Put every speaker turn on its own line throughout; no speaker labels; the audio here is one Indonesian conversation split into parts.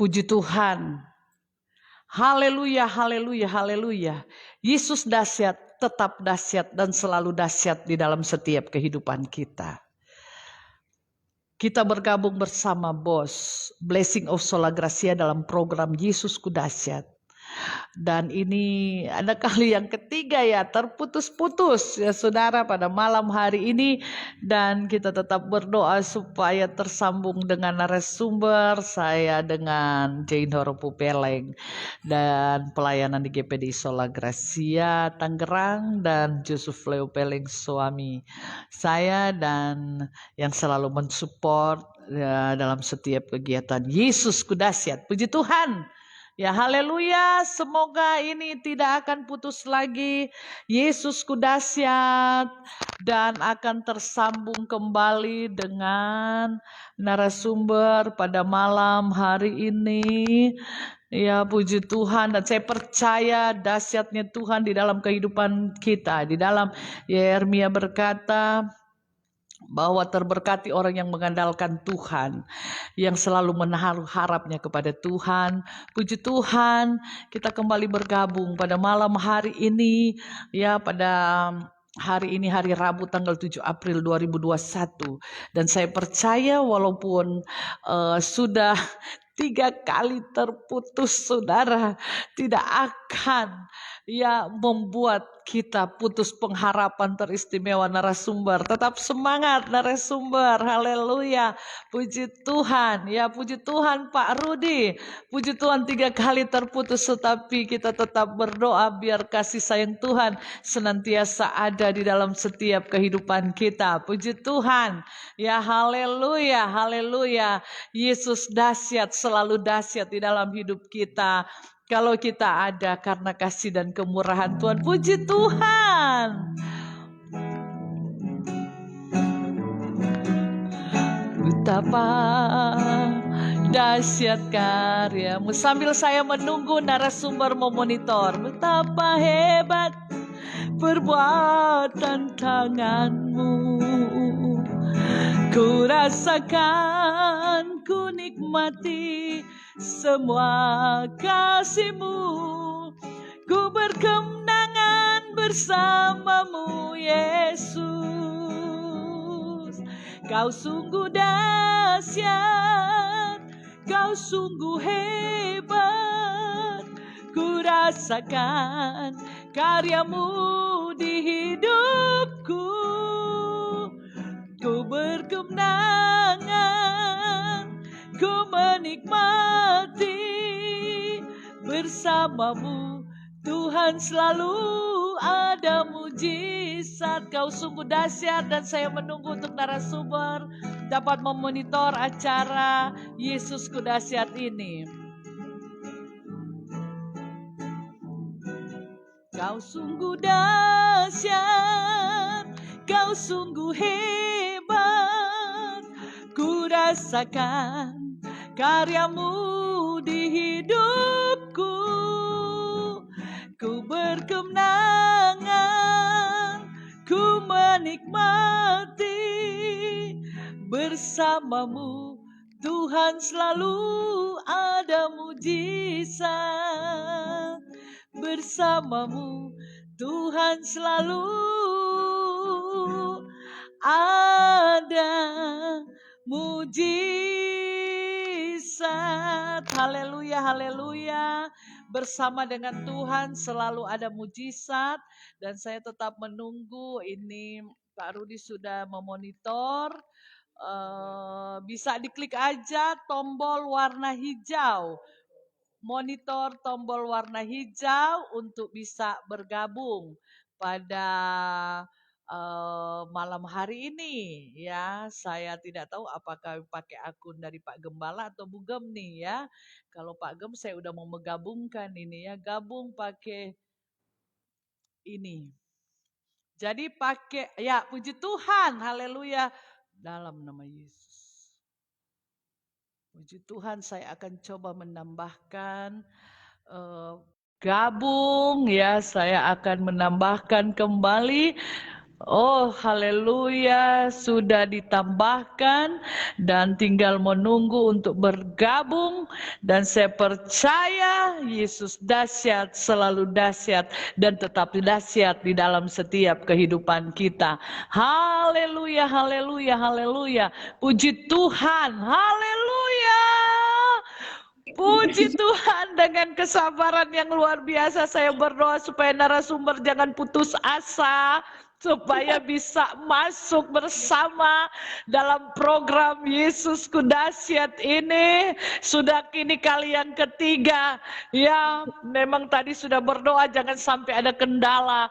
Puji Tuhan. Haleluya, haleluya, haleluya. Yesus dahsyat, tetap dahsyat dan selalu dahsyat di dalam setiap kehidupan kita. Kita bergabung bersama BOS, Blessing of Sola Gracia dalam program Yesusku Dahsyat. Dan ini ada kali yang ketiga ya, terputus-putus ya saudara pada malam hari ini. Dan kita tetap berdoa supaya tersambung dengan narasumber saya dengan Jane Horopu Peleng. Dan pelayanan di GPD Sola Gracia Tangerang dan Yusuf Leo Peleng suami saya. Dan yang selalu mensupport ya, dalam setiap kegiatan Yesusku Dahsyat. Puji Tuhan. Ya haleluya, semoga ini tidak akan putus lagi. Yesusku Dahsyat dan akan tersambung kembali dengan narasumber pada malam hari ini. Ya puji Tuhan, dan saya percaya dahsyatnya Tuhan di dalam kehidupan kita. Di dalam Yeremia berkata bahwa terberkati orang yang mengandalkan Tuhan, yang selalu menaruh harapnya kepada Tuhan. Puji Tuhan, kita kembali bergabung pada malam hari ini, ya pada hari ini hari Rabu tanggal 7 April 2021. Dan saya percaya walaupun sudah 3 kali terputus saudara, tidak akan ya membuat kita putus pengharapan teristimewa narasumber. Tetap semangat narasumber, haleluya. Puji Tuhan, ya puji Tuhan Pak Rudi. Puji Tuhan 3 kali terputus, tetapi kita tetap berdoa biar kasih sayang Tuhan senantiasa ada di dalam setiap kehidupan kita. Puji Tuhan, ya haleluya, haleluya. Yesus dahsyat, selalu dahsyat di dalam hidup kita. Kalau kita ada karena kasih dan kemurahan Tuhan. Puji Tuhan. Betapa dahsyat karyamu. Sambil saya menunggu narasumber memonitor. Betapa hebat perbuatan tanganmu. Ku rasakan, ku nikmati semua kasih-Mu. Ku berkemenangan bersamamu Yesus. Kau sungguh dahsyat, Kau sungguh hebat. Ku rasakan karyamu di hidupku. Ku berkemenangan, ku menikmati bersamamu. Tuhan selalu ada mujizat. Kau sungguh dahsyat, dan saya menunggu untuk narasumber dapat memonitor acara Yesusku Dahsyat ini. Kau sungguh dahsyat, Kau sungguh hebat. Ku rasakan karyamu di hidupku. Ku berkemenangan, ku menikmati bersamamu. Tuhan selalu ada mujizat. Bersamamu Tuhan selalu ada mujizat. Haleluya, haleluya. Bersama dengan Tuhan selalu ada mujizat. Dan saya tetap menunggu ini Pak Rudi sudah memonitor. Bisa diklik aja tombol warna hijau. Monitor tombol warna hijau untuk bisa bergabung pada malam hari ini ya. Saya tidak tahu apakah pakai akun dari Pak Gembala atau Bu Gem nih ya. Kalau Pak Gem saya udah mau menggabungkan ini ya, gabung pakai ini. Jadi pakai ya, puji Tuhan, haleluya, dalam nama Yesus. Puji Tuhan, saya akan coba menambahkan gabung ya, saya akan menambahkan kembali Oh, haleluya, sudah ditambahkan dan tinggal menunggu untuk bergabung. Dan saya percaya Yesus dahsyat, selalu dahsyat, dan tetap dahsyat di dalam setiap kehidupan kita. Haleluya, haleluya, haleluya. Puji Tuhan, haleluya. Puji Tuhan, dengan kesabaran yang luar biasa saya berdoa supaya narasumber jangan putus asa, supaya bisa masuk bersama dalam program Yesusku Dahsyat ini. Sudah kini kali yang ketiga. Ya, memang tadi sudah berdoa jangan sampai ada kendala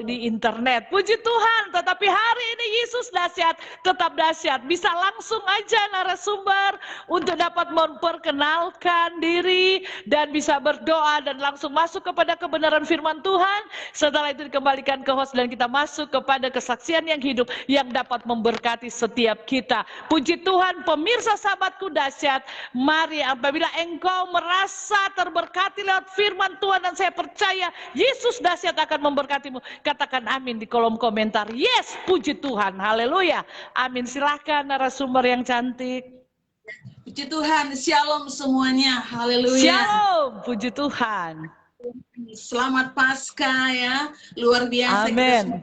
di internet. Puji Tuhan, tetapi hari ini Yesus Dahsyat tetap dahsyat. Bisa langsung aja narasumber untuk dapat memperkenalkan diri dan bisa berdoa dan langsung masuk kepada kebenaran firman Tuhan. Setelah itu dikembalikan ke host dan kita masuk kepada kesaksian yang hidup yang dapat memberkati setiap kita. Puji Tuhan, pemirsa sahabatku dahsyat, mari apabila engkau merasa terberkati lewat firman Tuhan, dan saya percaya Yesus dahsyat akan memberkatimu, katakan amin di kolom komentar. Yes, puji Tuhan, haleluya, amin. Silahkan narasumber yang cantik.
Puji Tuhan, shalom semuanya, haleluya.
Shalom, puji Tuhan.
Selamat Paskah ya, luar biasa.
Amin.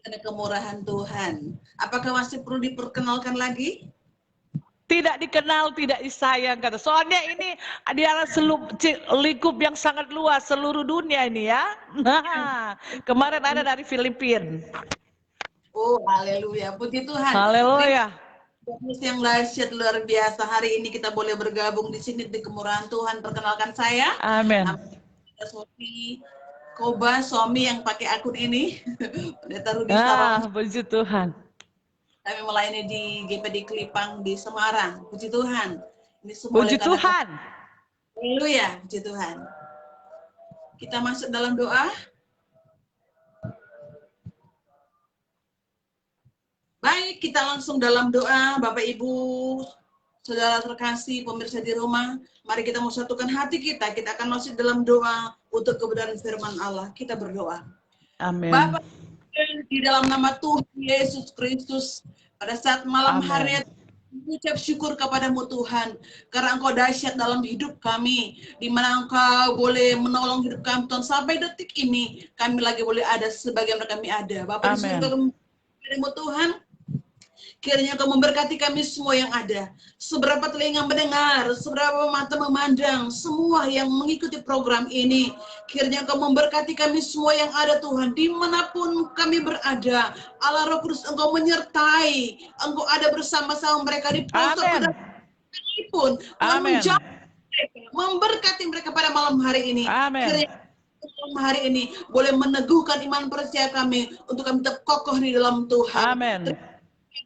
Ada kemurahan Tuhan. Apakah masih perlu diperkenalkan lagi?
Tidak dikenal, tidak disayang kata. Soalnya ini adalah lingkup yang sangat luas, seluruh dunia ini ya. Nah, kemarin ada dari Filipina.
Oh, haleluya, puji Tuhan.
Haleluya.
Yang dahsyat luar biasa. Hari ini kita boleh bergabung di sini di kemurahan Tuhan. Perkenalkan saya.
Amin.
Sofi Koba, suami yang pakai akun ini. Pendeta Rudi
puji Tuhan.
Kami melayani di GPD Kelipang di Semarang. Puji Tuhan. Ini semua
puji Tuhan.
Haleluya, puji Tuhan. Kita masuk dalam doa. Baik, kita langsung dalam doa. Bapak Ibu, saudara terkasih, pemirsa di rumah, mari kita mau satukan hati kita. Kita akan masuk dalam doa untuk kebenaran firman Allah. Kita berdoa.
Amin.
Bapak, di dalam nama Tuhan Yesus Kristus, pada saat malam hari ucap syukur kepadamu Tuhan, karena Engkau dahsyat dalam hidup kami, di mana Engkau boleh menolong hidup kami Tuhan. Sampai detik ini, kami lagi boleh ada sebagaimana kami ada. Bapak, kepadamu Tuhan, kiranya Kau memberkati kami semua yang ada. Seberapa telinga mendengar, seberapa mata memandang, semua yang mengikuti program ini. Kiranya Kau memberkati kami semua yang ada Tuhan. Dimanapun kami berada, Allah Roh Kudus Engkau menyertai. Engkau ada bersama-sama mereka di pelosok pun. Menjauh mereka, memberkati mereka pada malam hari ini. Kiranya malam hari ini boleh meneguhkan iman percaya kami untuk kami tetap kokoh di dalam Tuhan.
Amin.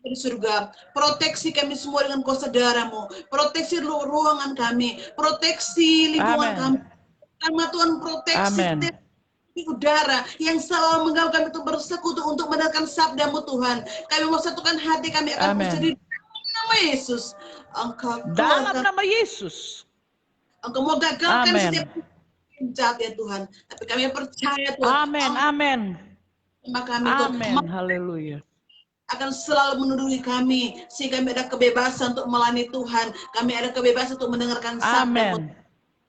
Di surga, proteksi kami semua dengan kuasa darah-Mu, proteksi ruangan kami, proteksi lingkungan kami, sama Tuhan, proteksi di udara yang selalu mengganggu kami untuk bersekutu untuk mendengarkan sabda-Mu Tuhan. Kami mau satukan hati kami akan menjadi dalam nama Yesus. Engkau
dalam nama Yesus.
Engkau mau gagalkan setiap jahat ya Tuhan. Tapi kami percaya Tuhan.
Amin, amin.
Amin,
haleluya.
Akan selalu menuduhi kami, sehingga kami ada kebebasan untuk melayani Tuhan. Kami ada kebebasan untuk mendengarkan sabda-Mu.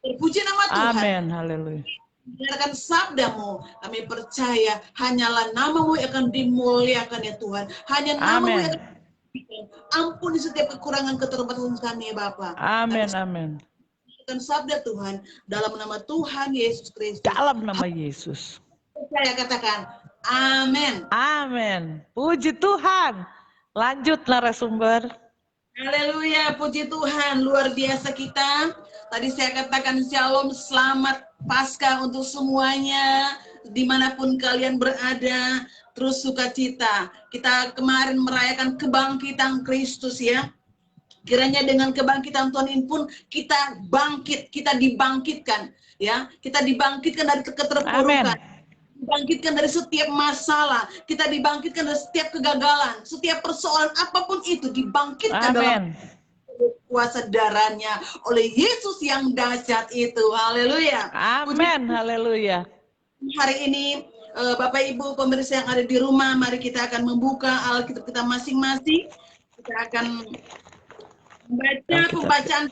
Terpuji nama Tuhan.
Amin, haleluya.
Mendengarkan sabda-Mu, kami percaya hanyalah nama-Mu yang akan dimuliakan ya Tuhan. Hanya nama-Mu yang akan ampuni setiap kekurangan keterbatasan kami ya Bapa.
Amin, amin.
Dan sabda Tuhan dalam nama Tuhan Yesus Kristus.
Dalam nama Yesus.
Saya katakan amin.
Amin. Puji Tuhan. Lanjut narasumber.
Haleluya, puji Tuhan, luar biasa kita. Tadi saya katakan shalom, selamat Paskah untuk semuanya, dimanapun kalian berada, terus sukacita. Kita kemarin merayakan kebangkitan Kristus ya. Kiranya dengan kebangkitan Tuhan ini pun kita bangkit, kita dibangkitkan ya. Kita dibangkitkan dari keterpurukan. Dibangkitkan dari setiap masalah, kita dibangkitkan dari setiap kegagalan, setiap persoalan apapun itu dibangkitkan dalam kuasa darahnya oleh Yesus yang dahsyat itu. Haleluya.
Amin. Haleluya.
Hari ini Bapak Ibu pemirsa yang ada di rumah, mari kita akan membuka Alkitab kita masing-masing. Kita akan membaca pembacaan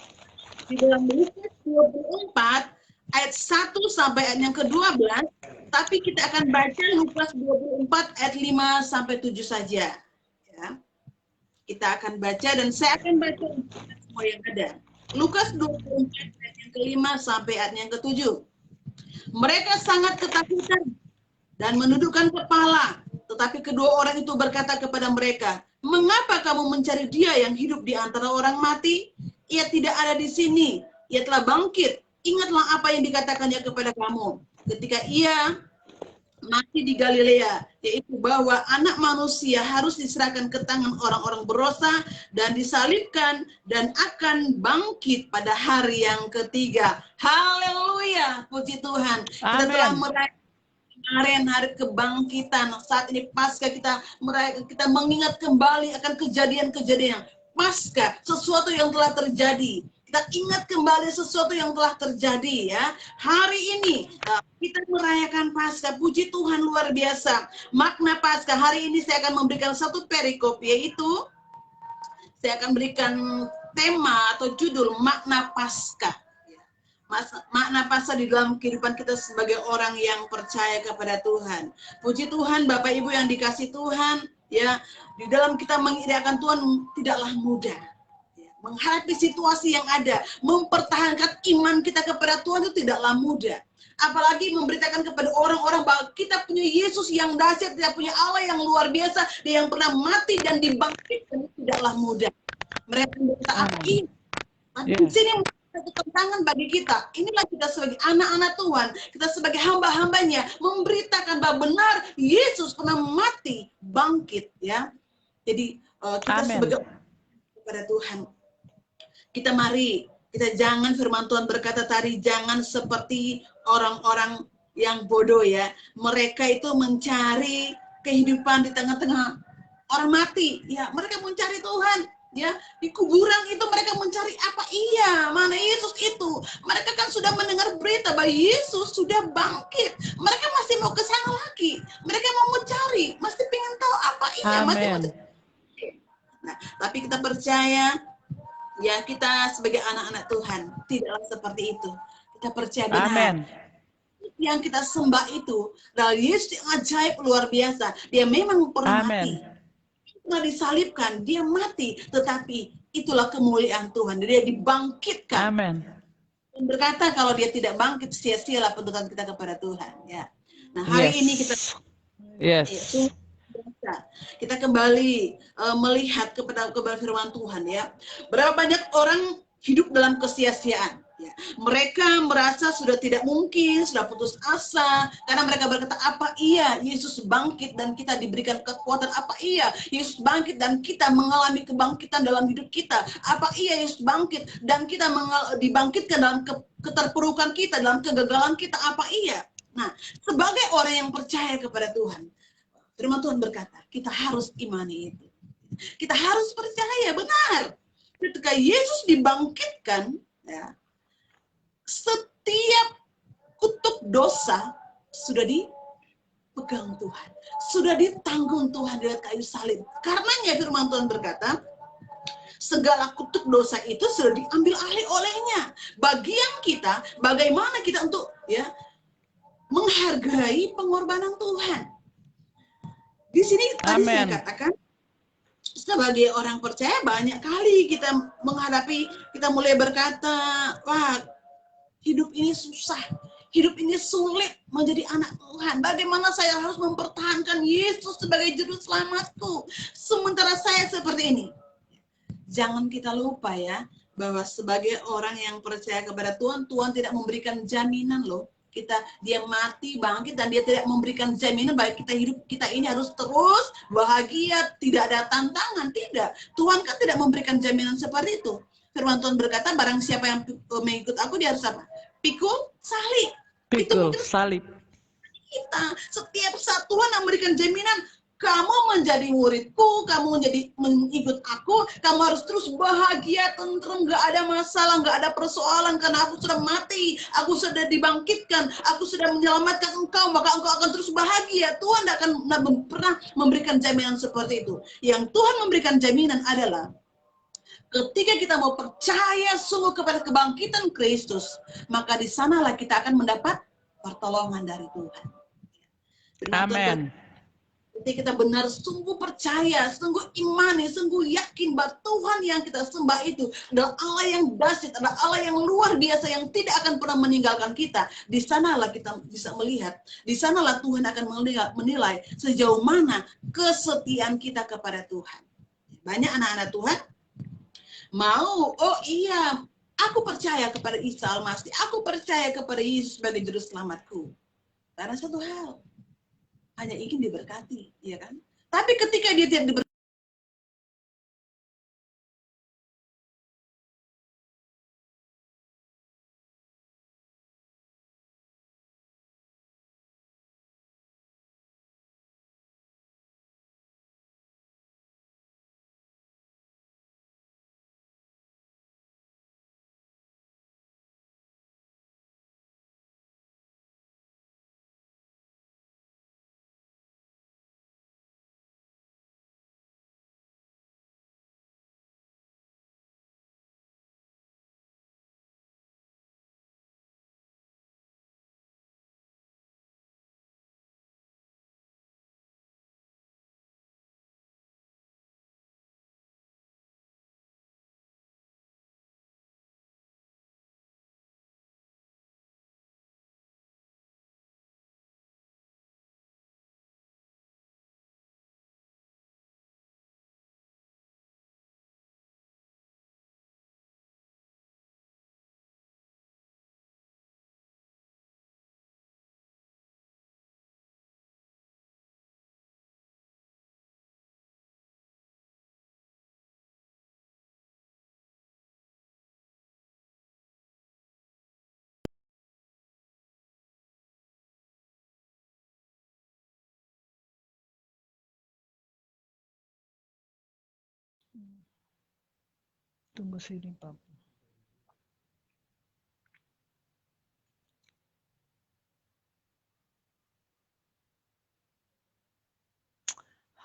di dalam Lukas 24 ayat 1 sampai ayat yang ke-12, tapi kita akan baca Lukas 24 ayat 5 sampai 7 saja. Ya. Kita akan baca dan saya akan baca semua yang ada. Lukas 24 ayat yang ke-5 sampai ayat yang ke-7. Mereka sangat ketakutan dan menundukkan kepala, tetapi kedua orang itu berkata kepada mereka, "Mengapa kamu mencari dia yang hidup di antara orang mati? Ia tidak ada di sini, ia telah bangkit. Ingatlah apa yang dikatakannya kepada kamu ketika ia mati di Galilea, yaitu bahwa anak manusia harus diserahkan ke tangan orang-orang berdosa dan disalibkan dan akan bangkit pada hari yang ketiga." Haleluya, puji Tuhan. Kita telah merayakan kemarin hari kebangkitan. Saat ini pasca kita mengingat kembali akan kejadian-kejadian pasca, sesuatu yang telah terjadi. Kita ingat kembali sesuatu yang telah terjadi ya. Hari ini kita merayakan Paskah. Puji Tuhan, luar biasa. Makna Paskah hari ini saya akan memberikan satu perikop, yaitu saya akan berikan tema atau judul makna Paskah. Makna Paskah di dalam kehidupan kita sebagai orang yang percaya kepada Tuhan. Puji Tuhan, Bapak Ibu yang dikasih Tuhan, ya, di dalam kita mengiyakan Tuhan tidaklah mudah. Menghadapi situasi yang ada, mempertahankan iman kita kepada Tuhan itu tidaklah mudah. Apalagi memberitakan kepada orang-orang bahwa kita punya Yesus yang dahsyat, kita punya Allah yang luar biasa, Dia yang pernah mati dan dibangkitkan, tidaklah mudah. Mereka berkata, apa ini? Tapi di sini satu tantangan bagi kita. Inilah kita sebagai anak-anak Tuhan, kita sebagai hamba-hambanya, memberitakan bahwa benar Yesus pernah mati, bangkit, ya. Jadi kita sebagai kepada Tuhan, kita mari, kita jangan firman Tuhan berkata tadi, jangan seperti orang-orang yang bodoh ya. Mereka itu mencari kehidupan di tengah-tengah orang mati. Ya, mereka mencari Tuhan. Ya, di kuburan itu mereka mencari apa? Iya, mana Yesus itu? Mereka kan sudah mendengar berita bahwa Yesus sudah bangkit. Mereka masih mau ke sana lagi. Mereka mau mencari, masih pengen tahu apa iya. Nah, tapi kita percaya, ya kita sebagai anak-anak Tuhan tidaklah seperti itu. Kita percaya benar. Yang kita sembah itu adalah Yesus yang ajaib luar biasa. Dia memang pernah mati. Pernah disalibkan, dia mati, tetapi itulah kemuliaan Tuhan. Dia dibangkitkan. Dan berkata kalau dia tidak bangkit, sia-sialah penuntutan kita kepada Tuhan. Ya. Nah hari ini kita kita kembali melihat kepada firman Tuhan ya. Berapa banyak orang hidup dalam kesia-siaan. Ya. Mereka merasa sudah tidak mungkin, sudah putus asa, karena mereka berkata, apa iya Yesus bangkit dan kita diberikan kekuatan, apa iya Yesus bangkit dan kita mengalami kebangkitan dalam hidup kita, apa iya Yesus bangkit dan kita dibangkitkan dalam keterpurukan kita, dalam kegagalan kita, apa iya. Nah, sebagai orang yang percaya kepada Tuhan, firman Tuhan berkata, kita harus imani itu. Kita harus percaya, benar. Ketika Yesus dibangkitkan, ya, setiap kutuk dosa sudah dipegang Tuhan, sudah ditanggung Tuhan di kayu salib. Karenanya firman Tuhan berkata, segala kutuk dosa itu sudah diambil alih olehnya. Bagian kita, bagaimana kita untuk ya menghargai pengorbanan Tuhan. Di sini tadi saya katakan, sebagai orang percaya banyak kali kita menghadapi, kita mulai berkata, wah, hidup ini susah, hidup ini sulit menjadi anak Tuhan. Bagaimana saya harus mempertahankan Yesus sebagai juru selamatku, sementara saya seperti ini. Jangan kita lupa ya, bahwa sebagai orang yang percaya kepada Tuhan, Tuhan tidak memberikan jaminan loh. Dia mati, bangkit, dan dia tidak memberikan jaminan bahwa hidup kita ini harus terus bahagia, tidak ada tantangan, tidak. Tuhan kan tidak memberikan jaminan seperti itu. Firman Tuhan berkata, barang siapa yang mengikut aku, dia harus apa? Pikul salib.
Pikul salib.
Kita setiap saat Tuhan memberikan jaminan, kamu menjadi muridku, kamu mengikut aku, kamu harus terus bahagia, tentrem, gak ada masalah, gak ada persoalan, karena aku sudah mati, aku sudah dibangkitkan, aku sudah menyelamatkan engkau, maka engkau akan terus bahagia. Tuhan tidak akan pernah memberikan jaminan seperti itu. Yang Tuhan memberikan jaminan adalah ketika kita mau percaya sungguh kepada kebangkitan Kristus, maka di sanalah kita akan mendapat pertolongan dari Tuhan.
Amin.
Ketika kita benar sungguh percaya, sungguh imani, sungguh yakin bahwa Tuhan yang kita sembah itu adalah Allah yang dahsyat, adalah Allah yang luar biasa, yang tidak akan pernah meninggalkan kita. Di sanalah kita bisa melihat, di sanalah Tuhan akan menilai sejauh mana kesetiaan kita kepada Tuhan. Banyak anak-anak Tuhan mau, oh iya, aku percaya kepada Isa Al-Masih, aku percaya kepada Yesus sebagai juru selamatku. Karena satu hal, hanya ingin diberkati, ya kan? Tapi ketika dia tidak diberkati,
Tunggu sini, Pak.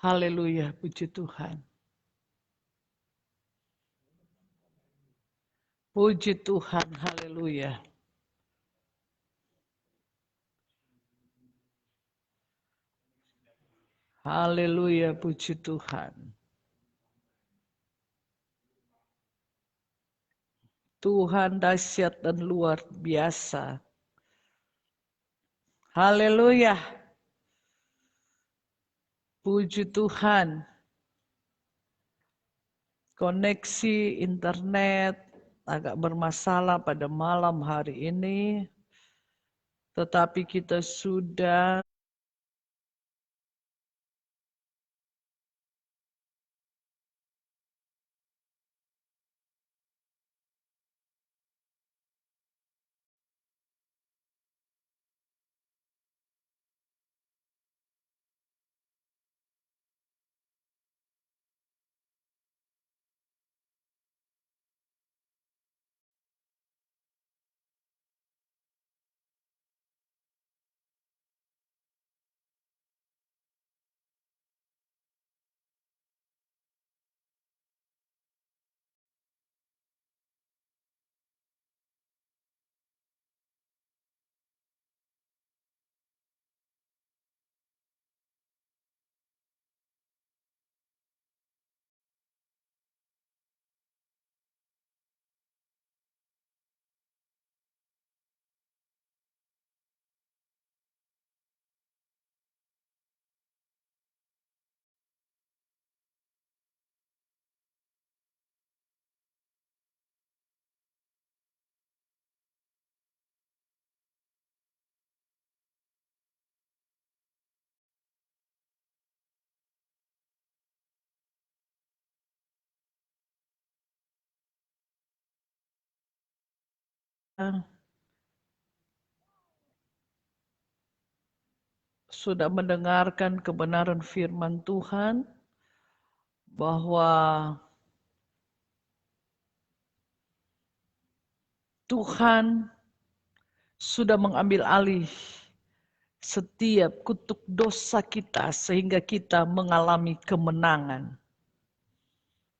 Haleluya, puji Tuhan. Puji Tuhan, haleluya. Haleluya, puji Tuhan. Tuhan dahsyat dan luar biasa. Haleluya. Puji Tuhan. Koneksi internet agak bermasalah pada malam hari ini. Tetapi kita sudah sudah mendengarkan kebenaran firman Tuhan, bahwa Tuhan sudah mengambil alih setiap kutuk dosa kita sehingga kita mengalami kemenangan.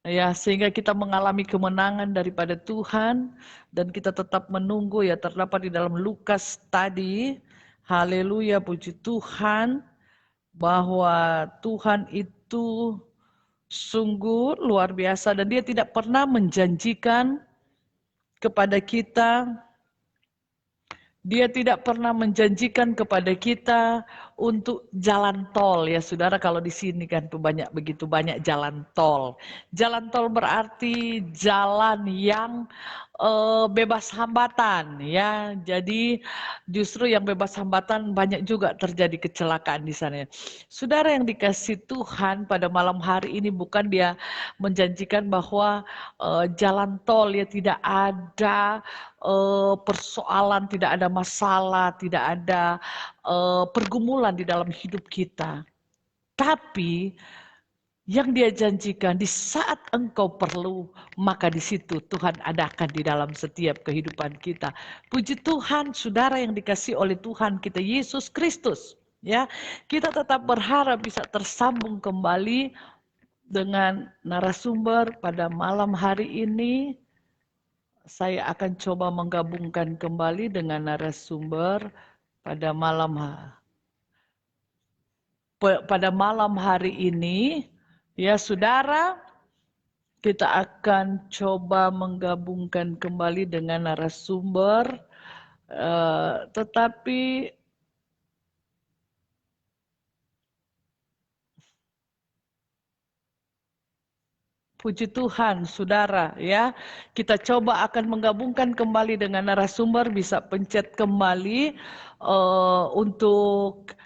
Ya, sehingga kita mengalami kemenangan daripada Tuhan dan kita tetap menunggu, ya terdapat di dalam Lukas tadi. Haleluya, puji Tuhan, bahwa Tuhan itu sungguh luar biasa dan Dia tidak pernah menjanjikan kepada kita, Dia tidak pernah menjanjikan kepada kita untuk jalan tol, ya saudara. Kalau di sini kan begitu banyak jalan tol. Jalan tol berarti jalan yang bebas hambatan, ya. Jadi justru yang bebas hambatan banyak juga terjadi kecelakaan di sana. Saudara yang dikasih Tuhan, pada malam hari ini bukan Dia menjanjikan bahwa jalan tol ya tidak ada persoalan, tidak ada masalah, tidak ada pergumulan di dalam hidup kita. Tapi yang Dia janjikan, di saat engkau perlu, maka di situ Tuhan adakan di dalam setiap kehidupan kita. Puji Tuhan, saudara yang dikasih oleh Tuhan kita Yesus Kristus. Ya, kita tetap berharap bisa tersambung kembali dengan narasumber pada malam hari ini. Saya akan coba menggabungkan kembali dengan narasumber pada malam hari ini. Ya saudara, kita akan coba menggabungkan kembali dengan narasumber, tetapi puji Tuhan, saudara, ya. Kita coba akan menggabungkan kembali dengan narasumber, bisa pencet kembali untuk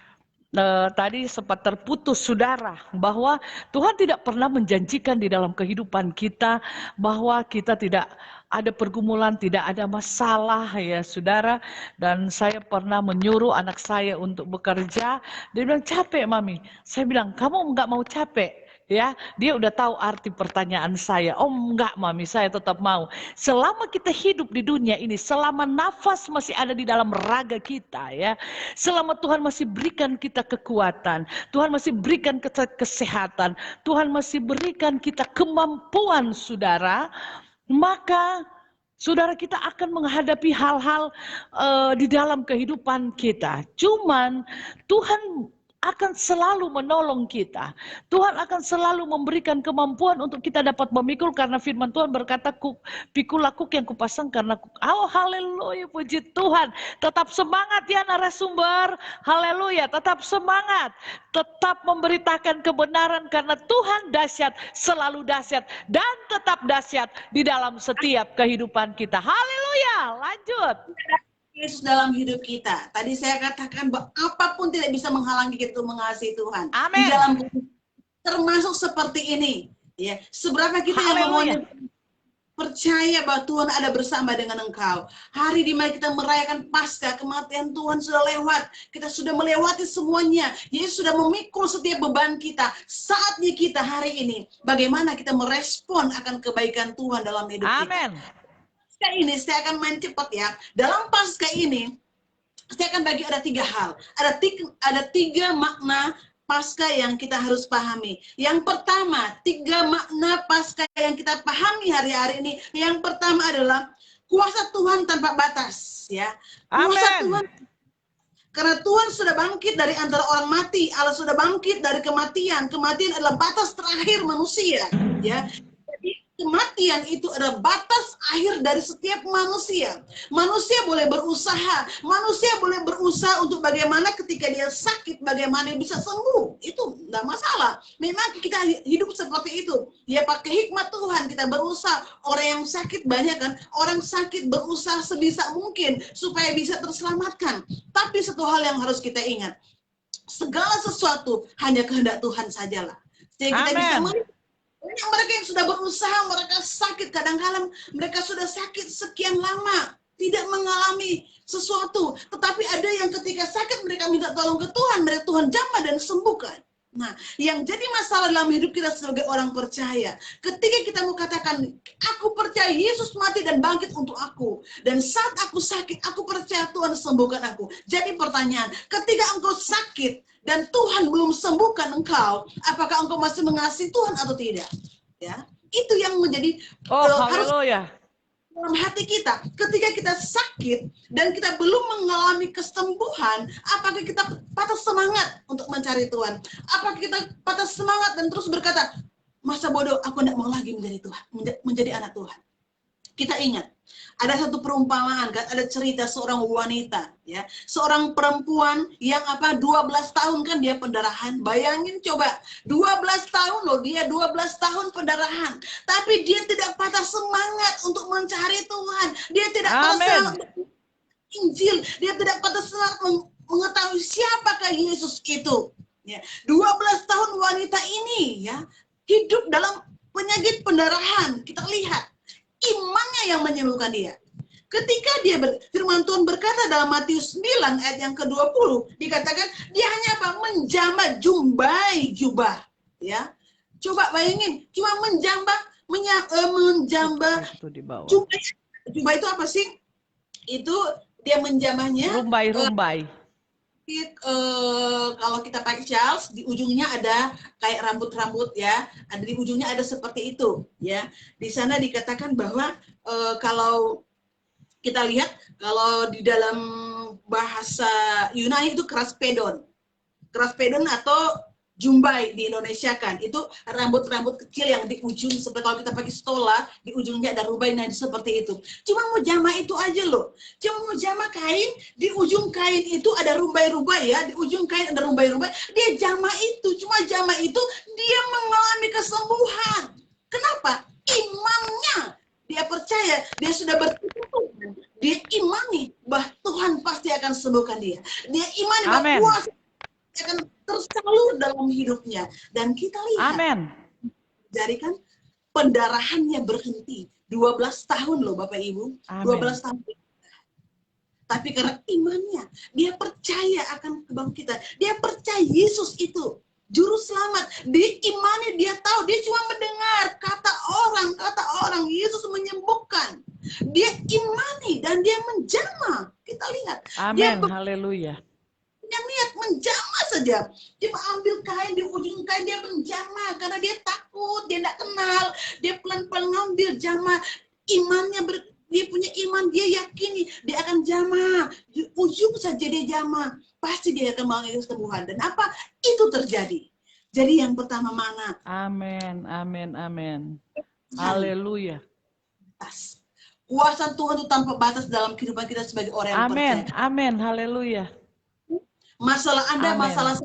tadi sempat terputus, saudara, bahwa Tuhan tidak pernah menjanjikan di dalam kehidupan kita bahwa kita tidak ada pergumulan, tidak ada masalah, ya saudara. Dan saya pernah menyuruh anak saya untuk bekerja. Dia bilang, capek mami. Saya bilang, kamu nggak mau capek? Ya, dia udah tahu arti pertanyaan saya. Oh enggak mami, saya tetap mau. Selama kita hidup di dunia ini, selama nafas masih ada di dalam raga kita, ya, selama Tuhan masih berikan kita kekuatan, Tuhan masih berikan kesehatan, Tuhan masih berikan kita kemampuan, saudara, maka saudara kita akan menghadapi hal-hal di dalam kehidupan kita. Cuman Tuhan akan selalu menolong kita. Tuhan akan selalu memberikan kemampuan untuk kita dapat memikul, karena firman Tuhan berkata, pikulah kuk yang kupasang karena kuk. Oh haleluya, puji Tuhan. Tetap semangat ya narasumber. Haleluya, tetap semangat. Tetap memberitakan kebenaran karena Tuhan dahsyat, selalu dahsyat dan tetap dahsyat di dalam setiap kehidupan kita. Haleluya, lanjut.
Yesus dalam hidup kita. Tadi saya katakan bahwa apapun tidak bisa menghalangi kita mengasihi Tuhan.
Amin.
Di dalam termasuk seperti ini, ya. Seberapa kita yang mau percaya bahwa Tuhan ada bersama dengan engkau. Hari di mana kita merayakan Paskah, kematian Tuhan sudah lewat. Kita sudah melewati semuanya. Yesus sudah memikul setiap beban kita. Saatnya kita hari ini, bagaimana kita merespon akan kebaikan Tuhan dalam hidup kita.
Amin.
Ini saya akan main cepat ya. Dalam Paskah ini saya akan bagi ada 3 hal. Ada 3 makna Paskah yang kita harus pahami. Yang pertama, 3 makna Paskah yang kita pahami hari-hari ini. Yang pertama adalah kuasa Tuhan tanpa batas, ya. Kuasa Tuhan, karena Tuhan sudah bangkit dari antara orang mati. Allah sudah bangkit dari kematian. Kematian adalah batas terakhir manusia, ya. Kematian itu adalah batas akhir dari setiap manusia. Manusia boleh berusaha untuk bagaimana ketika dia sakit, bagaimana dia bisa sembuh. Itu tidak masalah. Memang kita hidup seperti itu. Ya pakai hikmat Tuhan kita berusaha. Orang yang sakit banyak kan, orang sakit berusaha sebisa mungkin supaya bisa terselamatkan. Tapi satu hal yang harus kita ingat, segala sesuatu hanya kehendak Tuhan sajalah. Sehingga kita bisa melihat mereka yang sudah berusaha, mereka sakit, kadang-kadang mereka sudah sakit sekian lama. tidak mengalami sesuatu, tetapi ada yang ketika sakit mereka minta tolong ke Tuhan, mereka Tuhan jamah dan sembuhkan. Nah, yang jadi masalah dalam hidup kita sebagai orang percaya, ketika kita mau katakan, aku percaya Yesus mati dan bangkit untuk aku, dan saat aku sakit, aku percaya Tuhan sembuhkan aku. Jadi pertanyaan, ketika engkau sakit dan Tuhan belum sembuhkan engkau, apakah engkau masih mengasihi Tuhan atau tidak? Ya, itu yang menjadi harus
haleluya.
dalam hati kita. Ketika kita sakit dan kita belum mengalami kesembuhan, apakah kita patah semangat untuk mencari Tuhan? Apakah kita patah semangat dan terus berkata, masa bodoh, aku tidak mau lagi menjadi Tuhan, menjadi anak Tuhan. Kita ingat, ada satu perumpamaan, kan? Ada cerita seorang wanita, ya, seorang perempuan yang 12 tahun kan dia pendarahan. Bayangin coba, 12 tahun loh, dia 12 tahun pendarahan. Tapi dia tidak patah semangat untuk mencari Tuhan. Dia tidak patah semangat Injil. Dia tidak patah semangat mengetahui siapakah Yesus itu. Ya, 12 tahun wanita ini ya hidup dalam penyakit pendarahan. Kita lihat imannya yang menyembuhkan dia. Ketika dia firman Tuhan berkata dalam Matius 9 ayat yang ke-20, dikatakan dia hanya menjamah jubah, ya. Coba bayangin, cuma menjambah jubah itu apa sih? Itu dia menjamahnya
rumbai.
Kalau kita pakai Charles, di ujungnya ada kayak rambut-rambut ya, ada di ujungnya ada seperti itu ya. Di sana dikatakan bahwa kalau kita lihat, kalau di dalam bahasa Yunani itu kraspedon atau jumbai di Indonesia kan, itu rambut-rambut kecil yang di ujung, seperti kalau kita pakai stola, di ujungnya ada rumbai, nah seperti itu. Cuma mau jamah itu aja loh, cuma mau jamah kain, di ujung kain itu ada rumbai-rumbai ya, di ujung kain ada rumbai-rumbai, dia jamah itu, cuma jamah itu, dia mengalami kesembuhan. Kenapa? Imannya, dia percaya, dia sudah bertumbuh, dia imani bahwa Tuhan pasti akan sembuhkan dia. Dia imani bahwa kuasa akan tersalur dalam hidupnya. Dan kita lihat, jadi kan pendarahannya berhenti. 12 tahun loh Bapak Ibu, 12 tahun. Tapi karena imannya, dia percaya akan kebangkitan. Dia percaya Yesus itu juru selamat. Dia imani, dia tahu, dia cuma mendengar kata orang Yesus menyembuhkan. Dia imani dan dia menjamah. Kita lihat.
Amin, haleluya.
Dia niat menjamah saja. Dia ambil kain, di ujung kain dia menjamah. Karena dia takut, dia tidak kenal. Dia pelan-pelan ngambil jamah. Imannya, dia punya iman, dia yakini dia akan jamah. Di ujung saja dia jamah. Pasti dia akan mengalami kesembuhan. Dan apa? Itu terjadi. Jadi yang pertama mana?
Amin. Haleluya.
Kuasa Tuhan itu tanpa batas dalam kehidupan kita sebagai orang yang percaya.
Amin, haleluya.
Masalah Anda, masalah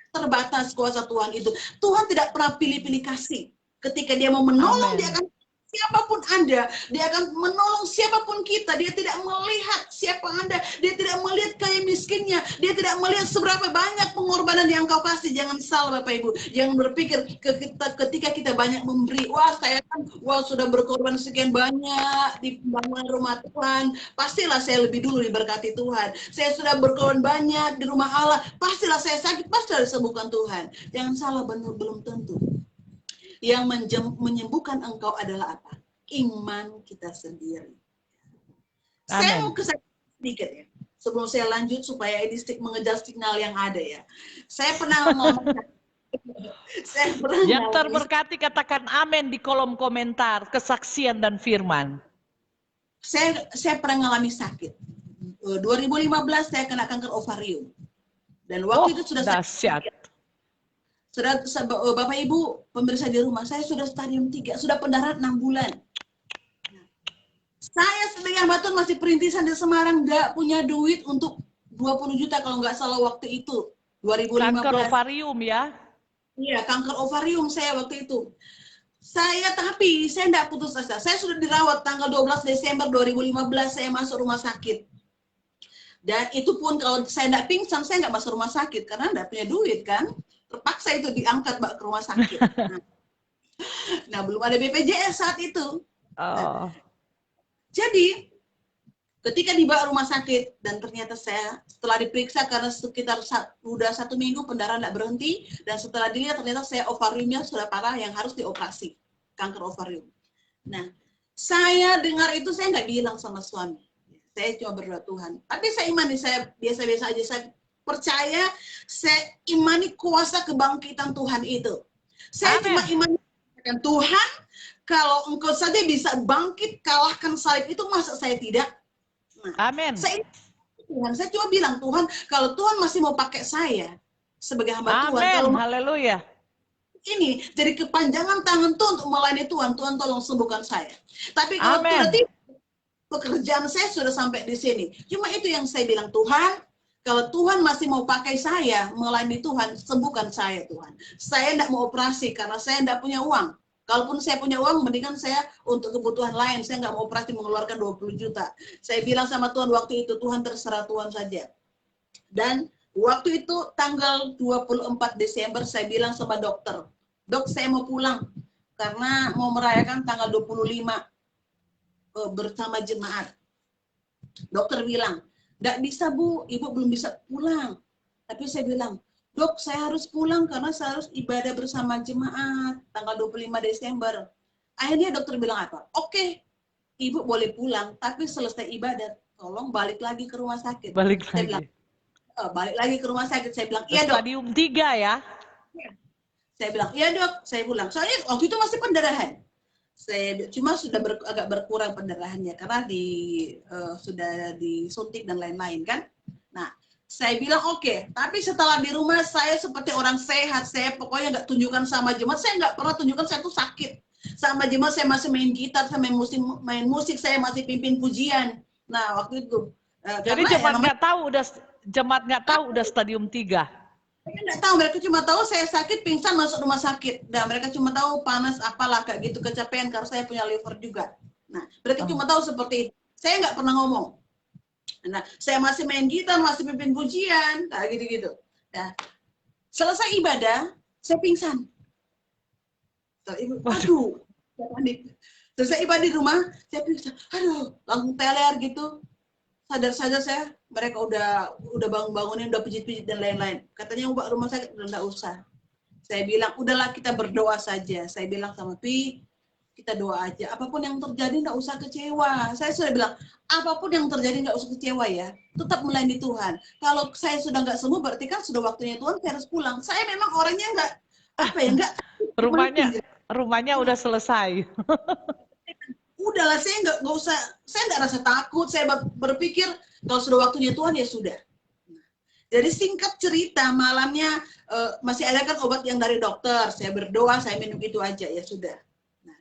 terbatas kuasa Tuhan itu. Tuhan tidak pernah pilih-pilih kasih. Ketika dia mau menolong, dia akan siapapun Anda, dia akan menolong siapapun kita. Dia tidak melihat siapa Anda, dia tidak melihat kaya miskinnya, dia tidak melihat seberapa banyak pengorbanan yang kau kasih. Jangan salah Bapak Ibu, jangan berpikir ketika kita banyak memberi, saya kan sudah berkorban sekian banyak di pembangunan rumah Tuhan, pastilah saya lebih dulu diberkati Tuhan. Saya sudah berkorban banyak di rumah Allah, pastilah saya sakit, pastilah disembuhkan Tuhan. Jangan salah, belum tentu. Yang menyembuhkan engkau adalah apa? Iman kita sendiri. Amen. Saya mau sedikit ya, sebelum saya lanjut supaya ini mengejar signal yang ada ya. Saya pernah ngomong.
Yang terberkati katakan amin di kolom komentar kesaksian dan firman.
Saya pernah mengalami sakit. 2015 saya kena kanker ovarium. Dan waktu itu sudah
dahsyat.
Bapak Ibu pemirsa di rumah, saya sudah stadium 3, sudah pendarahan 6 bulan. Saya sebagai hamba Tuhan masih perintisan di Semarang, nggak punya duit untuk 20 juta kalau nggak salah waktu itu, 2015.
Kanker ovarium ya?
Iya, kanker ovarium saya waktu itu. Tapi saya nggak putus asa. Saya sudah dirawat tanggal 12 Desember 2015, saya masuk rumah sakit. Dan itu pun kalau saya nggak pingsan, saya nggak masuk rumah sakit karena nggak punya duit kan. Terpaksa itu diangkat ke rumah sakit. Nah, belum ada BPJS saat itu. Jadi Ketika dibawa rumah sakit dan ternyata saya setelah diperiksa karena sekitar udah 1 minggu pendarahan tidak berhenti, dan setelah dilihat ternyata saya ovariumnya sudah parah yang harus dioperasi, kanker ovarium. Nah, saya dengar itu saya nggak bilang sama suami. Saya cuma berdoa Tuhan. Tapi saya imani, saya biasa-biasa aja. Saya percaya, saya imani kuasa kebangkitan Tuhan itu. Saya cuma imani Tuhan, kalau Engkau saja bisa bangkit, kalahkan salib itu, masa saya tidak?
Amin.
Saya cuma bilang, Tuhan, kalau Tuhan masih mau pakai saya sebagai hamba Tuhan, kalau
haleluya.
ini jadi kepanjangan tangan Tuhan untuk melayani Tuhan, Tuhan tolong sembuhkan saya. Tapi kalau tidak, pekerjaan saya sudah sampai di sini. Cuma itu yang saya bilang, Tuhan, kalau Tuhan masih mau pakai saya melayani Tuhan, sembuhkan saya Tuhan. Saya tidak mau operasi karena saya tidak punya uang. Kalaupun saya punya uang, mendingan saya untuk kebutuhan lain. Saya nggak mau operasi mengeluarkan 20 juta. Saya bilang sama Tuhan waktu itu, Tuhan terserah Tuhan saja. Dan waktu itu tanggal 24 Desember saya bilang sama dokter, Dok, saya mau pulang karena mau merayakan tanggal 25 bersama jemaat. Dokter bilang, nggak bisa Bu, Ibu belum bisa pulang. Tapi saya bilang, Dok, saya harus pulang karena saya harus ibadah bersama jemaat tanggal 25 Desember. Akhirnya dokter bilang apa? Oke, Ibu boleh pulang, tapi selesai ibadah, tolong balik lagi ke rumah sakit. Saya bilang, balik lagi ke rumah sakit. Saya bilang, iya Dok.
Stadium 3 ya?
Saya bilang, iya Dok, saya pulang. Soalnya waktu itu masih pendarahan. Saya cuma sudah agak berkurang pendarahannya karena sudah disuntik dan lain-lain kan. Nah, saya bilang oke, tapi setelah di rumah saya seperti orang sehat, saya pokoknya nggak tunjukkan sama jemaat, saya nggak pernah tunjukkan saya tuh sakit. Sama jemaat saya masih main gitar, saya main musik, saya masih pimpin pujian. Nah, waktu itu.
Jadi jemaat nggak tahu udah stadium 3.
Mereka nggak tahu, mereka cuma tahu saya sakit, pingsan, masuk rumah sakit. Dan mereka cuma tahu panas, apalah, kayak gitu, kecapean, karena saya punya liver juga. Nah, mereka cuma tahu seperti itu. Saya nggak pernah ngomong. Nah, saya masih main gitar, masih pimpin pujian, kayak gitu-gitu. Nah, selesai ibadah, saya pingsan. Aduh, saya panik. Selesai ibadah di rumah, saya pingsan. Aduh, langsung teler gitu. Sadar-sadar saya, mereka udah bangunin, udah pijit-pijit dan lain-lain. Katanya ubah rumah sakit, udah nggak usah. Saya bilang, udahlah kita berdoa saja. Saya bilang sama Pi, kita doa aja. Apapun yang terjadi nggak usah kecewa. Saya sudah bilang, apapun yang terjadi nggak usah kecewa ya. Tetap melayani Tuhan. Kalau saya sudah nggak sembuh, berarti kan sudah waktunya Tuhan, saya harus pulang. Saya memang orangnya nggak.
Rumahnya udah selesai.
Udahlah, saya nggak usah, saya nggak rasa takut, saya berpikir kalau sudah waktunya Tuhan ya sudah. Jadi singkat cerita, malamnya masih ada kan obat yang dari dokter, saya berdoa, saya minum itu aja, ya sudah. Nah,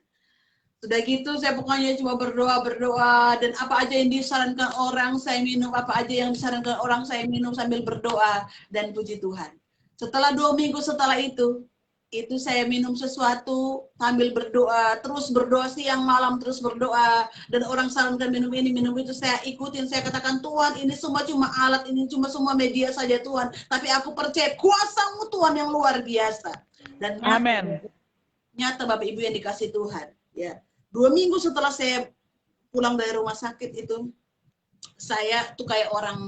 sudah gitu saya pokoknya cuma berdoa, dan apa aja yang disarankan orang saya minum, apa aja yang disarankan orang saya minum sambil berdoa, dan puji Tuhan. Setelah 2 minggu setelah itu saya minum sesuatu sambil berdoa, terus berdoa siang malam, terus berdoa, dan orang sarankan minum ini, minum itu, saya ikutin, saya katakan, Tuhan ini semua cuma alat, ini cuma semua media saja Tuhan, tapi aku percaya kuasa-Mu Tuhan yang luar biasa. Dan nyata Bapak Ibu yang dikasih Tuhan, ya. 2 minggu setelah saya pulang dari rumah sakit itu, saya tuh kayak orang,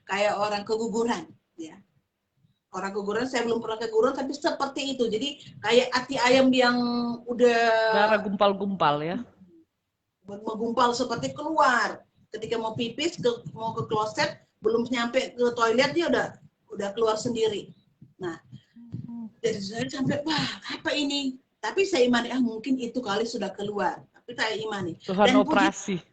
kayak orang keguguran, ya. Orang keguguran, saya belum pernah keguguran, tapi seperti itu. Jadi kayak hati ayam yang udah
darah gumpal-gumpal ya.
Menggumpal seperti keluar. Ketika mau pipis, mau ke kloset, belum nyampe ke toilet dia udah keluar sendiri. Nah, jadi saya sampai, wah apa ini? Tapi saya imani, mungkin itu kali sudah keluar. Tapi saya imani.
Tuhan dan operasi.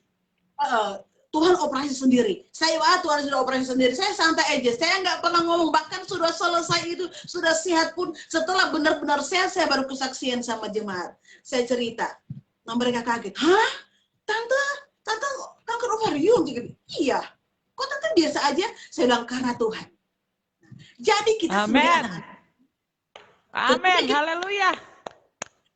Tuhan operasi sendiri. Tuhan sudah operasi sendiri. Saya santai aja. Saya nggak pernah ngomong. Bahkan sudah selesai itu, sudah sehat pun. Setelah benar-benar sehat, saya baru kesaksian sama jemaat. Saya cerita. Nah, mereka kaget. Hah? Tante kanker ovarium? Iya. Kok tante biasa aja? Saya bilang, karena Tuhan. Jadi kita sebagai anak.
Amin. Haleluya.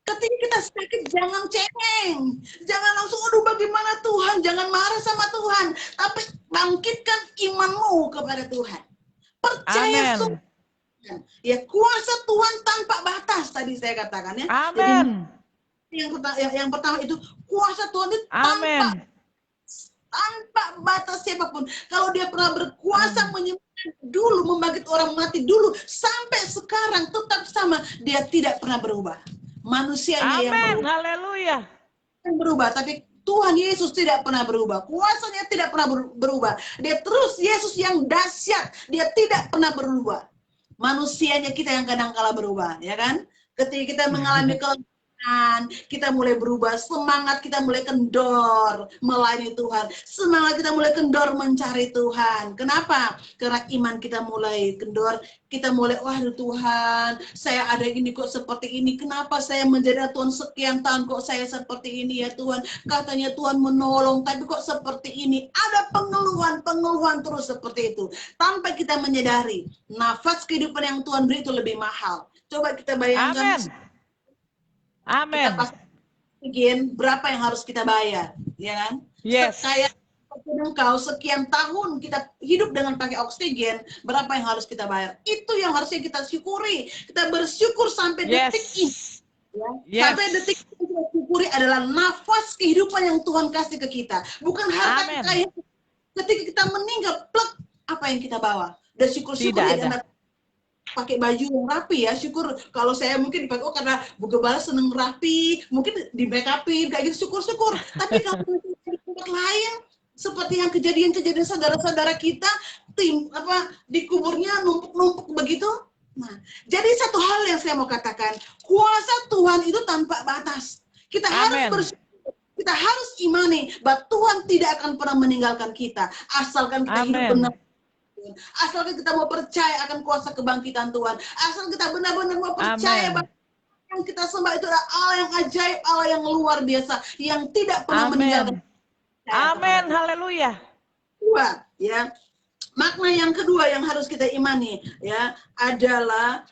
Ketika kita sakit, jangan cengeng. Jangan langsung, aduh bagaimana Tuhan. Jangan marah sama Tuhan. Tapi bangkitkan imanmu kepada Tuhan. Percaya sungguh. Ya, kuasa Tuhan tanpa batas, tadi saya katakan ya.
Amin.
Jadi, yang pertama itu, kuasa Tuhan itu tanpa tanpa batas siapapun. Kalau dia pernah berkuasa menyembuhkan dulu, membangkit orang mati dulu, sampai sekarang tetap sama. Dia tidak pernah berubah. Manusianya yang
Amin. Haleluya.
berubah, tapi Tuhan Yesus tidak pernah berubah. Kuasanya tidak pernah berubah. Dia terus Yesus yang dahsyat. Dia tidak pernah berubah. Manusianya kita yang kadang kala berubah, ya kan? Ketika kita mengalami kelemahan, kita mulai berubah. Semangat kita mulai kendor melayani Tuhan. Semangat kita mulai kendor mencari Tuhan. Kenapa? Karena iman kita mulai kendor. Kita mulai, waduh Tuhan, saya ada ini kok seperti ini. Kenapa saya menjadi Tuhan sekian tahun kok saya seperti ini ya Tuhan. Katanya Tuhan menolong, tapi kok seperti ini. Ada pengeluhan terus seperti itu. Tanpa kita menyadari, nafas kehidupan yang Tuhan beri itu lebih mahal. Coba kita bayangkan.
Amin.
Kita pasti bikin berapa yang harus kita bayar, ya kan?
Yes.
Kayak engkau sekian tahun kita hidup dengan pakai oksigen, berapa yang harus kita bayar? Itu yang harusnya kita syukuri. Kita bersyukur sampai detik ini. Ya. Sampai detik ini kita syukuri adalah nafas kehidupan yang Tuhan kasih ke kita. Bukan harta kekayaan. Ketika kita meninggal, plek, apa yang kita bawa? Dan syukur-syukur ya anak pakai baju yang rapi ya, syukur. Kalau saya mungkin dipakai, oh karena Bu Gembala seneng rapi, mungkin di make upin kayak gitu, syukur-syukur. Tapi kalau di tempat lain, seperti yang kejadian-kejadian saudara-saudara kita, di kuburnya numpuk-numpuk begitu. Nah, jadi satu hal yang saya mau katakan, kuasa Tuhan itu tanpa batas. Kita harus bersyukur, kita harus imani bahwa Tuhan tidak akan pernah meninggalkan kita, asalkan kita hidup benar. Asalkan kita mau percaya akan kuasa kebangkitan Tuhan. Asal kita benar-benar mau percaya bahwa yang kita sembah itu adalah Allah yang ajaib, Allah yang luar biasa, yang tidak pernah meninggalkan.
Amin, haleluya.
Kedua, ya. Makna yang kedua yang harus kita imani ya adalah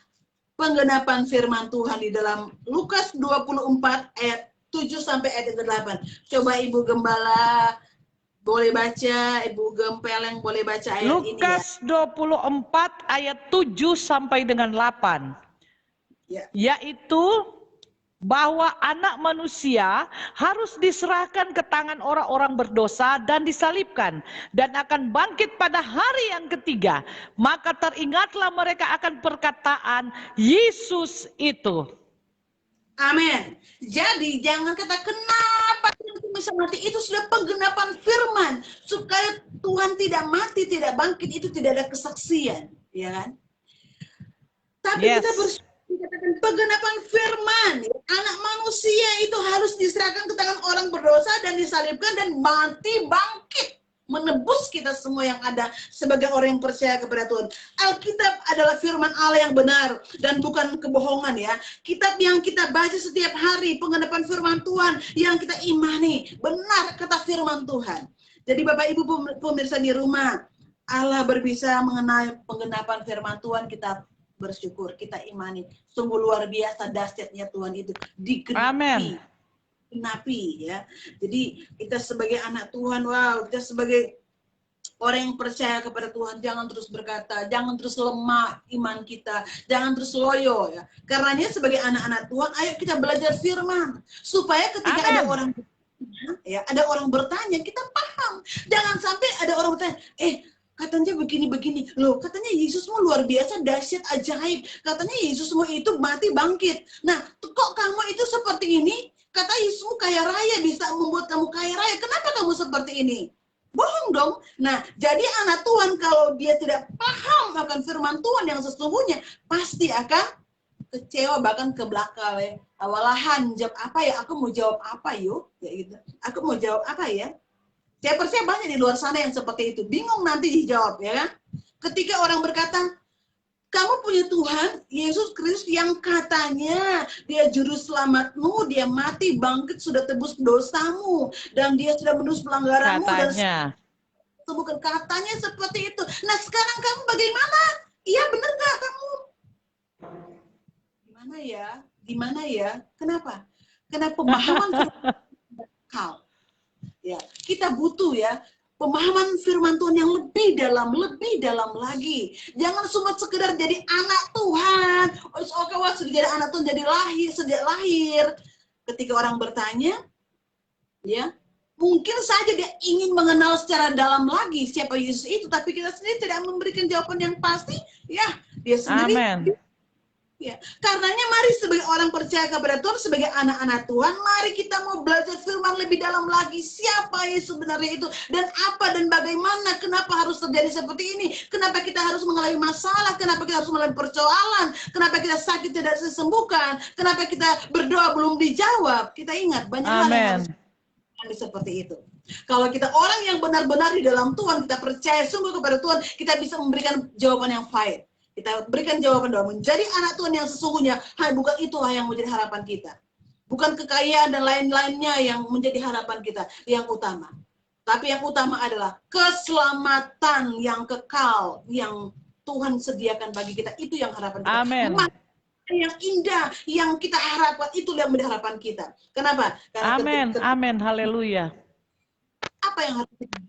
penggenapan firman Tuhan di dalam Lukas 24 ayat 7 sampai ayat 8. Coba Ibu Gembala boleh baca, Ibu Gempeleng boleh baca ayat ini ya.
Lukas 24 ayat 7 sampai dengan 8.
Ya.
Yaitu bahwa anak manusia harus diserahkan ke tangan orang-orang berdosa dan disalibkan dan akan bangkit pada hari yang ketiga. Maka teringatlah mereka akan perkataan Yesus itu.
Amin. Jadi jangan kata kenapa Tuhan bisa mati, itu sudah penggenapan firman supaya Tuhan tidak mati, tidak bangkit, itu tidak ada kesaksian, ya kan? Tapi kita dikatakan penggenapan firman, anak manusia itu harus diserahkan ke tangan orang berdosa dan disalibkan dan mati bangkit. Menebus kita semua yang ada sebagai orang yang percaya kepada Tuhan. Alkitab adalah firman Allah yang benar dan bukan kebohongan ya. Kitab yang kita baca setiap hari, penggenapan firman Tuhan yang kita imani, benar kata firman Tuhan. Jadi Bapak Ibu pemirsa di rumah, Allah berbicara mengenai penggenapan firman Tuhan, kita bersyukur, kita imani. Sungguh luar biasa dahsyatnya Tuhan itu digenapi. Napi ya. Jadi kita sebagai anak Tuhan, wow, kita sebagai orang yang percaya kepada Tuhan, jangan terus berkata, jangan terus lemah iman kita, jangan terus loyo ya. Karenanya sebagai anak-anak Tuhan, ayo kita belajar firman supaya ketika ada orang ya, ada orang bertanya, kita paham. Jangan sampai ada orang bertanya, katanya begini-begini. Loh, katanya Yesusmu luar biasa, dahsyat, ajaib. Katanya Yesusmu itu mati bangkit. Nah, kok kamu itu seperti ini? Kata Yesusmu kaya raya, bisa membuat kamu kaya raya. Kenapa kamu seperti ini? Bohong dong. Nah, jadi anak Tuhan kalau dia tidak paham akan firman Tuhan yang sesungguhnya, pasti akan kecewa, bahkan ke belakang ya. Awalahan, jawab apa ya? Aku mau jawab apa yuk? Ya gitu. Aku mau jawab apa ya? Saya percaya banyak di luar sana yang seperti itu. Bingung nanti dijawab ya kan? Ketika orang berkata, kamu punya Tuhan, Yesus Kristus yang katanya dia juru selamatmu, dia mati, bangkit, sudah tebus dosamu, dan dia sudah menebus pelanggaranmu.
Katanya.
Dan bukan katanya seperti itu. Nah sekarang kamu bagaimana? Iya benar gak kamu? Gimana ya? Gimana ya? Kenapa? Karena pemahaman kau. Ya, kita butuh ya pemahaman firman Tuhan yang lebih dalam lagi. Jangan cuma sekedar jadi anak Tuhan. Oke, wah sudah jadi anak Tuhan, jadi lahir, sejak lahir. Ketika orang bertanya, ya, Mungkin saja dia ingin mengenal secara dalam lagi siapa Yesus itu, tapi kita sendiri tidak memberikan jawaban yang pasti, ya dia sendiri.
Amin.
Ya, karenanya mari sebagai orang percaya kepada Tuhan, sebagai anak-anak Tuhan, mari kita mau belajar firman lebih dalam lagi. Siapa Yesus sebenarnya itu, dan apa dan bagaimana, kenapa harus terjadi seperti ini, kenapa kita harus mengalami masalah, kenapa kita harus mengalami persoalan, kenapa kita sakit tidak disembuhkan, kenapa kita berdoa belum dijawab. Kita ingat banyak hal yang harus seperti itu. Kalau kita orang yang benar-benar di dalam Tuhan, kita percaya sungguh kepada Tuhan, kita bisa memberikan jawaban yang baik. Kita berikan jawaban bahwa menjadi anak Tuhan yang sesungguhnya, bukan itulah yang menjadi harapan kita. Bukan kekayaan dan lain-lainnya yang menjadi harapan kita yang utama. Tapi yang utama adalah keselamatan yang kekal yang Tuhan sediakan bagi kita. Itu yang harapan kita.
Amin.
Yang indah yang kita harapkan, itu yang menjadi harapan kita. Kenapa? Karena
Amin. Haleluya.
Apa yang harus kita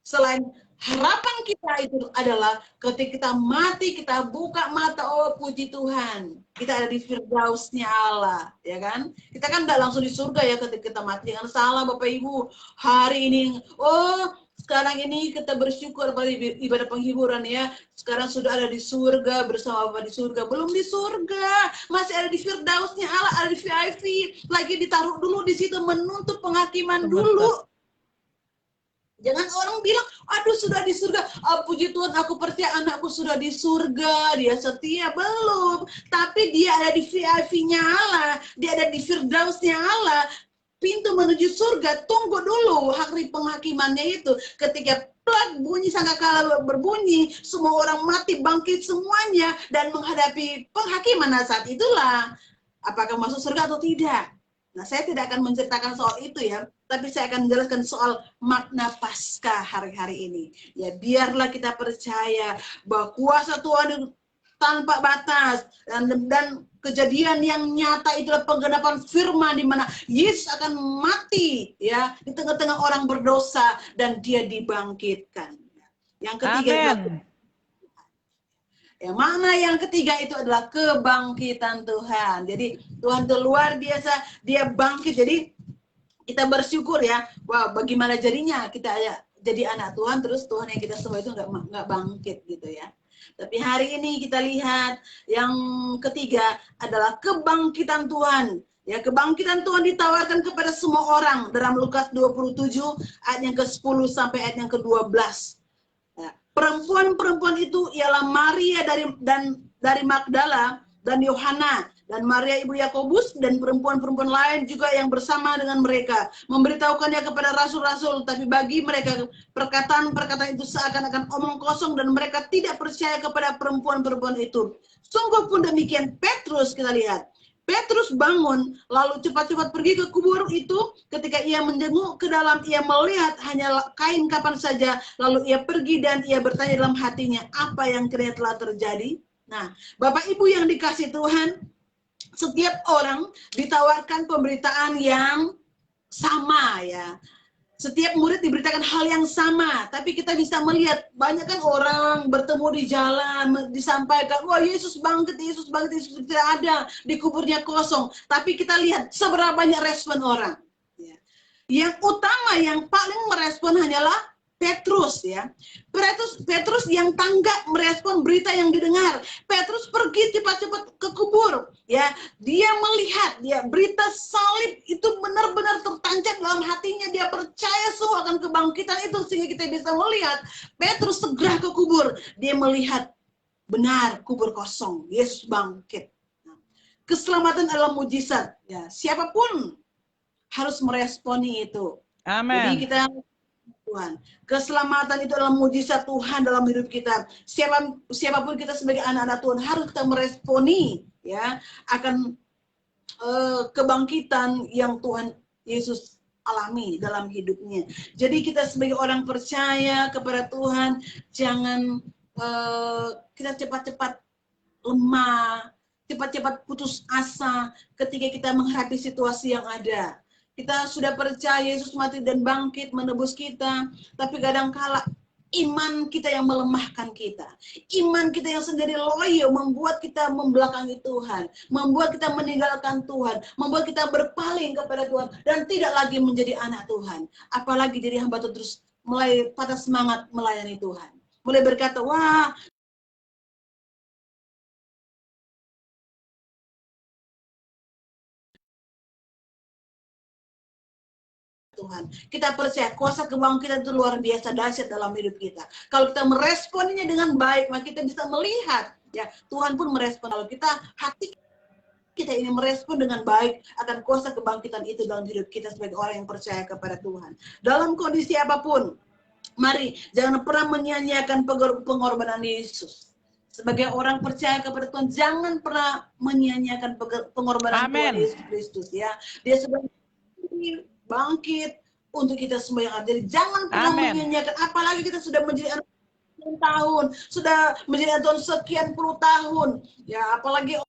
selain harapan kita itu adalah ketika kita mati, kita buka mata, oh puji Tuhan, kita ada di Firdausnya Allah, ya kan? Kita kan nggak langsung di surga ya ketika kita mati. Jangan salah Bapak Ibu, hari ini, sekarang ini kita bersyukur pada ibadah penghiburan ya. Sekarang sudah ada di surga, bersama Bapak di surga. Belum di surga, masih ada di Firdausnya Allah, ada di VIP, lagi ditaruh dulu di situ, menuntut penghakiman dulu. Jangan orang bilang, aduh sudah di surga, puji Tuhan aku percaya anakku sudah di surga, dia setia. Belum, tapi dia ada di VIP-nya Allah, dia ada di Firdausnya Allah. Pintu menuju surga, tunggu dulu hari penghakimannya itu. Ketika plak bunyi sangkakala berbunyi, semua orang mati bangkit semuanya, dan menghadapi penghakiman. Nah saat itulah, apakah masuk surga atau tidak? Nah, saya tidak akan menceritakan soal itu ya, tapi saya akan menjelaskan soal makna Paskah hari-hari ini. Ya, biarlah kita percaya bahwa kuasa Tuhan tanpa batas, dan kejadian yang nyata itulah penggenapan firman di mana Yesus akan mati ya di tengah-tengah orang berdosa dan dia dibangkitkan. Yang ketiga, yang mana yang ketiga itu adalah kebangkitan Tuhan. Jadi Tuhan itu luar biasa, dia bangkit. Jadi kita bersyukur ya, wah bagaimana jadinya kita jadi anak Tuhan, terus Tuhan yang kita sembah itu nggak bangkit gitu ya. Tapi hari ini kita lihat yang ketiga adalah kebangkitan Tuhan. Ya, kebangkitan Tuhan ditawarkan kepada semua orang dalam Lukas 27 ayat yang ke-10 sampai ayat yang ke-12. Perempuan-perempuan itu ialah Maria dari Magdala dan Yohana dan Maria ibu Yakobus dan perempuan-perempuan lain juga yang bersama dengan mereka, memberitahukannya kepada rasul-rasul, tapi bagi mereka perkataan-perkataan itu seakan-akan omong kosong dan mereka tidak percaya kepada perempuan-perempuan itu. Sungguh pun demikian Petrus, kita lihat. Petrus bangun, lalu cepat-cepat pergi ke kubur itu. Ketika ia menjenguk ke dalam, ia melihat hanya kain kapan saja. Lalu ia pergi dan ia bertanya dalam hatinya, apa yang kiranya telah terjadi? Nah, Bapak Ibu yang dikasih Tuhan, setiap orang ditawarkan pemberitaan yang sama ya. Setiap murid diberitakan hal yang sama, tapi kita bisa melihat banyak kan orang bertemu di jalan disampaikan, wah Yesus bangkit, Yesus bangkit, Yesus tidak ada, di kuburnya kosong. Tapi kita lihat seberapa banyak respon orang. Yang utama, yang paling merespon hanyalah Petrus ya. Petrus yang tanggap merespon berita yang didengar. Petrus pergi cepat-cepat ke kubur ya. Dia melihat berita salib itu benar-benar tertancap dalam hatinya. Dia percaya semua akan kebangkitan itu, sehingga kita bisa melihat Petrus segera ke kubur. Dia melihat benar kubur kosong, Yesus bangkit. Nah, keselamatan adalah mujizat ya. Siapapun harus meresponi itu.
Amin.
Jadi kita Tuhan. Keselamatan itu adalah mujizat Tuhan dalam hidup kita. Siapapun kita sebagai anak-anak Tuhan harus kita meresponi ya akan kebangkitan yang Tuhan Yesus alami dalam hidupnya. Jadi kita sebagai orang percaya kepada Tuhan, jangan kita cepat-cepat lemah, cepat-cepat putus asa ketika kita menghadapi situasi yang ada. Kita sudah percaya Yesus mati dan bangkit menebus kita, tapi kadangkala iman kita yang melemahkan kita. Iman kita yang sendiri loyo membuat kita membelakangi Tuhan. Membuat kita meninggalkan Tuhan. Membuat kita berpaling kepada Tuhan. Dan tidak lagi menjadi anak Tuhan. Apalagi diri hamba terus mulai pada semangat melayani Tuhan. Mulai berkata, wah, Tuhan. Kita percaya kuasa kebangkitan itu luar biasa dahsyat dalam hidup kita. Kalau kita meresponinya dengan baik, maka kita bisa melihat, ya Tuhan pun merespon. Kalau kita hati kita ini merespon dengan baik akan kuasa kebangkitan itu dalam hidup kita sebagai orang yang percaya kepada Tuhan. Dalam kondisi apapun, mari jangan pernah menyia-nyiakan pengorbanan Yesus. Sebagai orang percaya kepada Tuhan, jangan pernah menyia-nyiakan pengorbanan Tuhan Yesus Kristus, ya. Dia sudah bangkit untuk kita semua yang ada. Jadi jangan pernah menyia-nyiakan, apalagi kita sudah menjadi anak tahun, sudah menjadi anak sekian puluh tahun, ya apalagi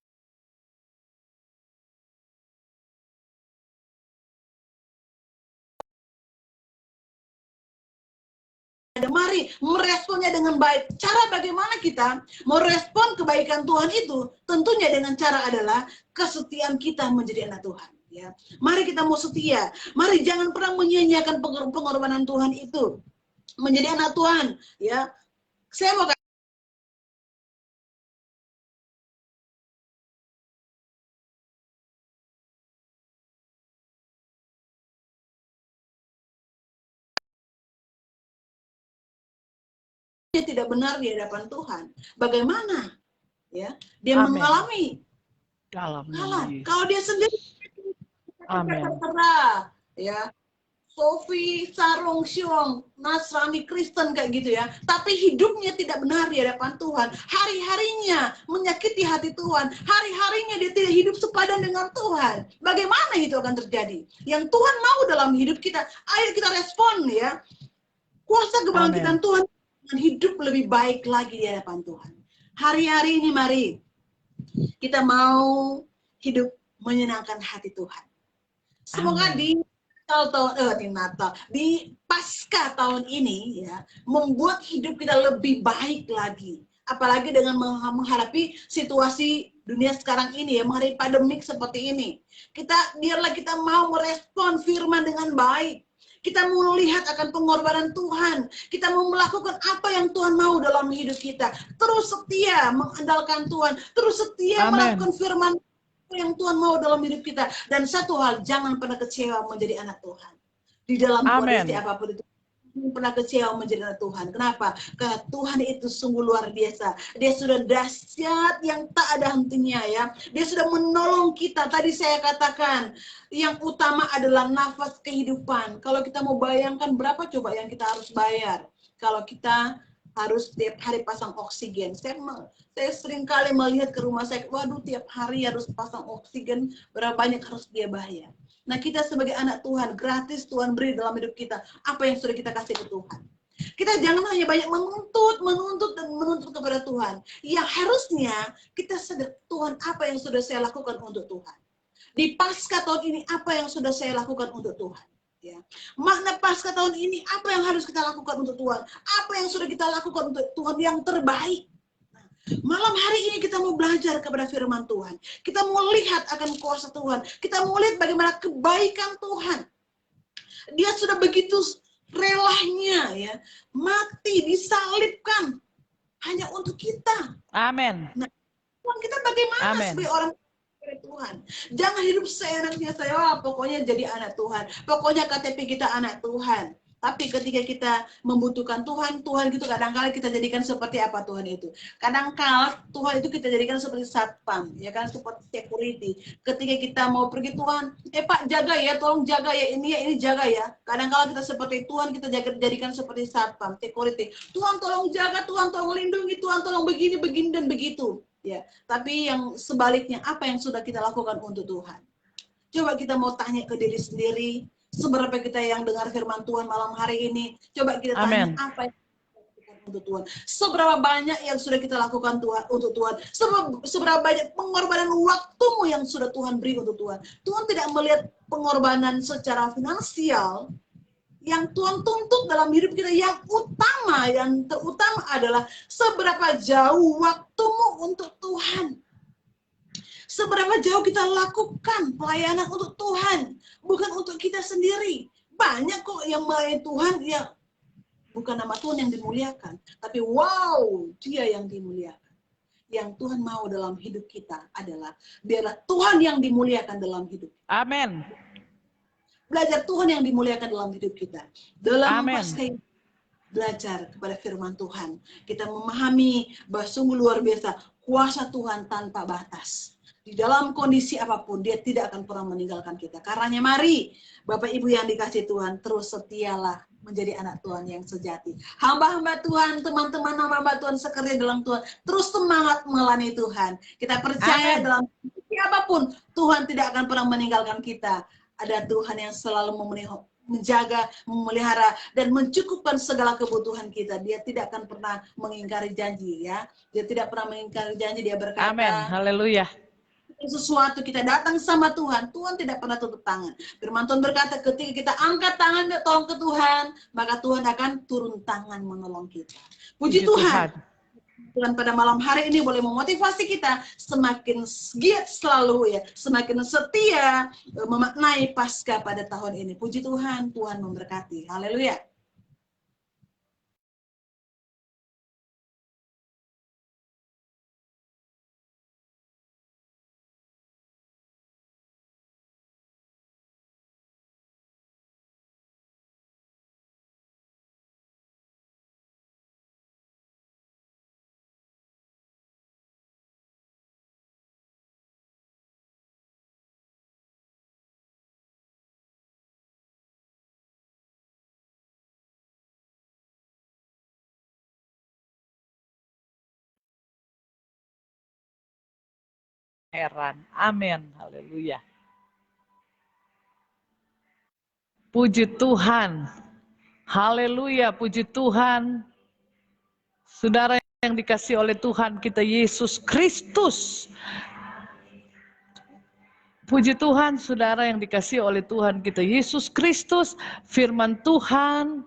mari meresponnya dengan baik. Cara bagaimana kita merespon kebaikan Tuhan itu, tentunya dengan cara adalah kesetiaan kita menjadi anak Tuhan. Ya, mari kita mau setia. Mari jangan pernah menyia-nyiakan pengorbanan Tuhan itu menjadi anak Tuhan. Ya, saya mau dia tidak benar di hadapan Tuhan. Bagaimana? Ya, dia mengalami kalah. Kalau dia sendiri tertera, ya, Sofi, Sarung, Siong, Nasrani, Kristen kayak gitu ya. Tapi hidupnya tidak benar di hadapan Tuhan. Hari-harinya menyakiti hati Tuhan. Hari-harinya dia tidak hidup sepadan dengan Tuhan. Bagaimana itu akan terjadi? Yang Tuhan mau dalam hidup kita, ayo kita respon ya. Kuasa kebangkitan Tuhan dan hidup lebih baik lagi di hadapan Tuhan. Hari-hari ini mari kita mau hidup menyenangkan hati Tuhan. Semoga di Natal, di Paskah tahun ini ya, membuat hidup kita lebih baik lagi. Apalagi dengan menghadapi situasi dunia sekarang ini ya, menghadapi pandemik seperti ini. Biarlah kita mau merespon firman dengan baik. Kita mau melihat akan pengorbanan Tuhan. Kita mau melakukan apa yang Tuhan mau dalam hidup kita. Terus setia mengandalkan Tuhan. Terus setia melakukan firman yang Tuhan mau dalam hidup kita. Dan satu hal, jangan pernah kecewa menjadi anak Tuhan. Di dalam kondisi apapun itu, jangan pernah kecewa menjadi anak Tuhan. Kenapa? Karena Tuhan itu sungguh luar biasa. Dia sudah dahsyat yang tak ada hentinya ya. Dia sudah menolong kita. Tadi saya katakan, yang utama adalah nafas kehidupan. Kalau kita mau bayangkan berapa coba yang kita harus bayar. Kalau kita harus tiap hari pasang oksigen. Saya sering kali melihat ke rumah saya, waduh tiap hari harus pasang oksigen, berapa banyak harus dia bayar. Nah kita sebagai anak Tuhan, gratis Tuhan beri dalam hidup kita, apa yang sudah kita kasih ke Tuhan. Kita jangan hanya banyak menuntut kepada Tuhan. Yang harusnya kita sadar, Tuhan apa yang sudah saya lakukan untuk Tuhan. Di Paskah tahun ini, apa yang sudah saya lakukan untuk Tuhan. Ya. Makna Paskah tahun ini, apa yang harus kita lakukan untuk Tuhan? Apa yang sudah kita lakukan untuk Tuhan yang terbaik? Nah, malam hari ini kita mau belajar kepada firman Tuhan. Kita mau lihat akan kuasa Tuhan. Kita mau lihat bagaimana kebaikan Tuhan. Dia sudah begitu relanya ya, mati, disalibkan hanya untuk kita.
Amin.
Nah, Tuhan kita bagaimana sebagai orang Tuhan. Jangan hidup seenaknya saya, pokoknya jadi anak Tuhan. Pokoknya KTP kita anak Tuhan. Tapi ketika kita membutuhkan Tuhan, Tuhan gitu kadang-kala kita jadikan seperti apa Tuhan itu. Kadang-kala Tuhan itu kita jadikan seperti satpam, ya kan, seperti security. Ketika kita mau pergi Tuhan, Pak jaga ya, tolong jaga ya, ini jaga ya. Kadang-kala kita seperti Tuhan, kita jadikan seperti satpam, security. Tuhan tolong jaga, Tuhan tolong lindungi, Tuhan tolong begini dan begitu. Ya, tapi yang sebaliknya apa yang sudah kita lakukan untuk Tuhan? Coba kita mau tanya ke diri sendiri, seberapa kita yang dengar firman Tuhan malam hari ini? Coba kita tanya apa yang kita lakukan untuk Tuhan? Seberapa banyak yang sudah kita lakukan Tuhan untuk Tuhan? Seberapa banyak pengorbanan waktumu yang sudah Tuhan beri untuk Tuhan? Tuhan tidak melihat pengorbanan secara finansial. yang Tuhan tuntut dalam hidup kita, yang terutama adalah seberapa jauh waktumu untuk Tuhan. Seberapa jauh kita lakukan pelayanan untuk Tuhan, bukan untuk kita sendiri. Banyak kok yang melayani Tuhan, ya bukan nama Tuhan yang dimuliakan, tapi wow, Dia yang dimuliakan. Yang Tuhan mau dalam hidup kita adalah biarlah Tuhan yang dimuliakan dalam hidup kita.
Amin.
Belajar Tuhan yang dimuliakan dalam hidup kita. Dalam
Amin.
belajar kepada firman Tuhan, kita memahami bahwa sungguh luar biasa kuasa Tuhan tanpa batas. Di dalam kondisi apapun, Dia tidak akan pernah meninggalkan kita. Karenanya mari, Bapak Ibu yang dikasih Tuhan, terus setialah menjadi anak Tuhan yang sejati. Hamba-hamba Tuhan, teman-teman hamba Tuhan sekerja dalam Tuhan, terus semangat melayani Tuhan. Kita percaya dalam siapapun, Tuhan tidak akan pernah meninggalkan kita. Ada Tuhan yang selalu menjaga, memelihara, dan mencukupkan segala kebutuhan kita. Dia tidak akan pernah mengingkari janji, ya. Dia tidak pernah mengingkari janji. Dia berkata,
Amin. Haleluya.
Sesuatu kita datang sama Tuhan, Tuhan tidak pernah tutup tangan. Firman Tuhan berkata, ketika kita angkat tangan tolong ke Tuhan, maka Tuhan akan turun tangan menolong kita. Puji Tuhan. Tuhan pada malam hari ini boleh memotivasi kita semakin giat selalu, ya, semakin setia memaknai Paskah pada tahun ini. Puji Tuhan, Tuhan memberkati. Haleluya.
Heran. Amin. Haleluya. Puji Tuhan. Haleluya. Puji Tuhan. Saudara yang dikasih oleh Tuhan kita Yesus Kristus. Puji Tuhan, saudara yang dikasih oleh Tuhan kita Yesus Kristus. Firman Tuhan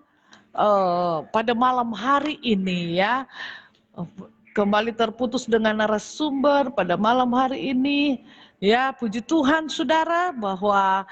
pada malam hari ini, ya, kembali terputus dengan narasumber pada malam hari ini, ya. Puji Tuhan saudara bahwa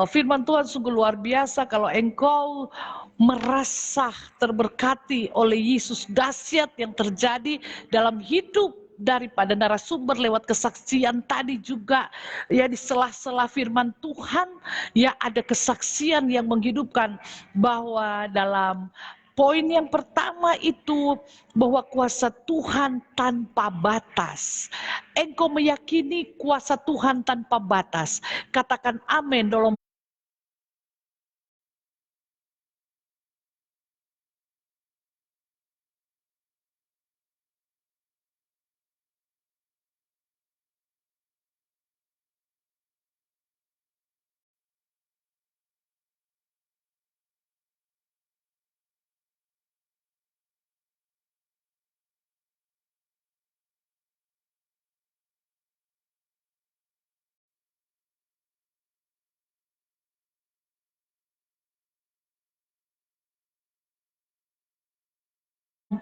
firman Tuhan sungguh luar biasa. Kalau engkau merasa terberkati oleh Yesus, dahsyat yang terjadi dalam hidup daripada narasumber lewat kesaksian tadi juga, ya, di sela-sela firman Tuhan, ya, ada kesaksian yang menghidupkan bahwa dalam poin yang pertama itu bahwa kuasa Tuhan tanpa batas. Engkau meyakini kuasa Tuhan tanpa batas. Katakan amin dalam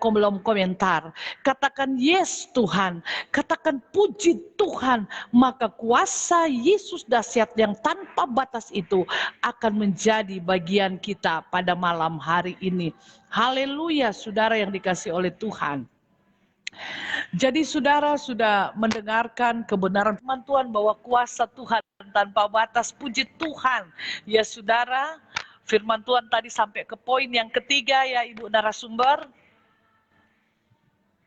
kolom komentar. Katakan yes Tuhan, katakan puji Tuhan, maka kuasa Yesus dahsyat yang tanpa batas itu akan menjadi bagian kita pada malam hari ini. Haleluya, saudara yang dikasih oleh Tuhan. Jadi saudara sudah mendengarkan kebenaran firman Tuhan bahwa kuasa Tuhan tanpa batas. Puji Tuhan. Ya saudara, firman Tuhan tadi sampai ke poin yang ketiga, ya Ibu narasumber.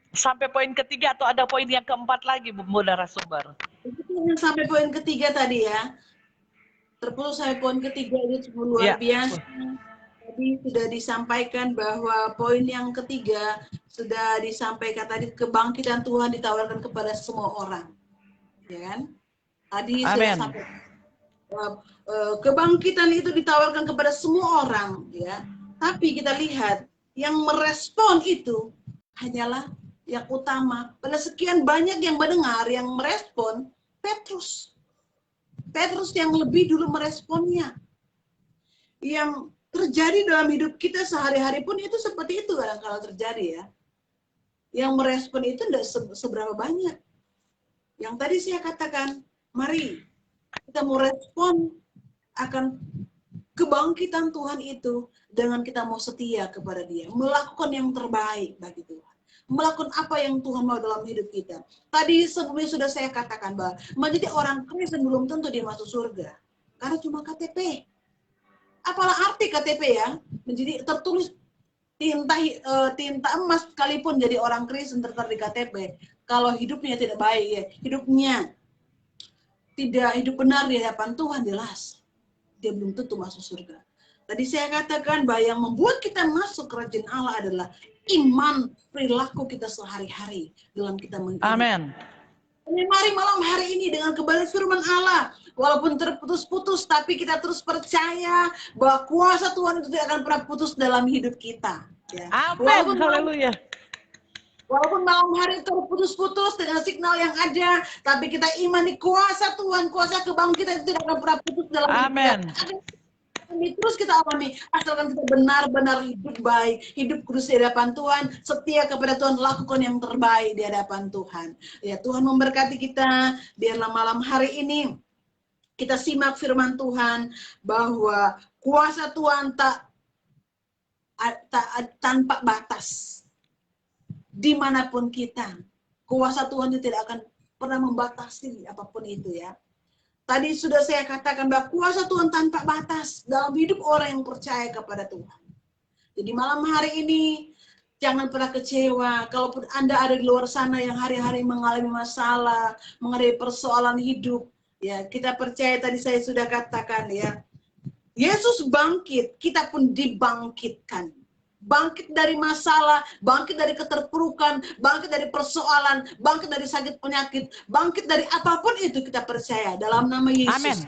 Sampai poin ketiga atau ada poin yang keempat lagi, Bu narasumber?
Sampai poin ketiga tadi, ya. Terputus sampai poin ketiga itu luar biasa. Tadi sudah disampaikan bahwa poin yang ketiga sudah disampaikan tadi, kebangkitan Tuhan ditawarkan kepada semua orang, ya kan? Tadi sudah sampai kebangkitan itu ditawarkan kepada semua orang, ya. Tapi kita lihat yang merespon itu hanyalah yang utama. Pada sekian banyak yang mendengar, yang merespon, Petrus. Petrus yang lebih dulu meresponnya. Yang terjadi dalam hidup kita sehari-hari pun itu seperti itu kadang-kala terjadi ya. Yang merespon itu tidak seberapa banyak. Yang tadi saya katakan, mari kita mau respon akan kebangkitan Tuhan itu dengan kita mau setia kepada Dia, melakukan yang terbaik bagi Tuhan, melakukan apa yang Tuhan mau dalam hidup kita. Tadi sebelumnya sudah saya katakan bahwa menjadi orang Kristen belum tentu dia masuk surga, karena cuma KTP. Apalah arti KTP ya? Menjadi tertulis tinta emas sekalipun jadi orang Kristen tertera di KTP, kalau hidupnya tidak baik ya, hidupnya tidak hidup benar di hadapan Tuhan, jelas dia belum tentu masuk surga. Tadi saya katakan bahwa yang membuat kita masuk kerajaan Allah adalah iman, perilaku kita sehari-hari dalam kita menghidupi.
Amin.
Mari malam hari ini dengan kembali firman Allah, walaupun terputus-putus, tapi kita terus percaya bahwa kuasa Tuhan itu tidak akan pernah putus dalam hidup kita. Ya.
Amin. Haleluya.
Walaupun malam hari terputus-putus dengan signal yang ada, tapi kita imani kuasa Tuhan, kuasa kebangkitan itu tidak akan pernah putus dalam hidup kita. Ini terus kita alami, asalkan kita benar-benar hidup baik, hidup kudus di hadapan Tuhan, setia kepada Tuhan, lakukan yang terbaik di hadapan Tuhan. Ya, Tuhan memberkati kita, biarlah malam hari ini kita simak firman Tuhan bahwa kuasa Tuhan tanpa batas. Dimanapun kita, kuasa Tuhan itu tidak akan pernah membatasi apapun itu ya. Tadi sudah saya katakan bahwa kuasa Tuhan tanpa batas dalam hidup orang yang percaya kepada Tuhan. Jadi malam hari ini jangan pernah kecewa. Kalaupun Anda ada di luar sana yang hari-hari mengalami masalah, mengalami persoalan hidup, ya kita percaya tadi saya sudah katakan ya. Yesus bangkit, kita pun dibangkitkan. Bangkit dari masalah, bangkit dari keterpurukan, bangkit dari persoalan, bangkit dari sakit penyakit, bangkit dari apapun itu kita percaya dalam nama Yesus.
Amin.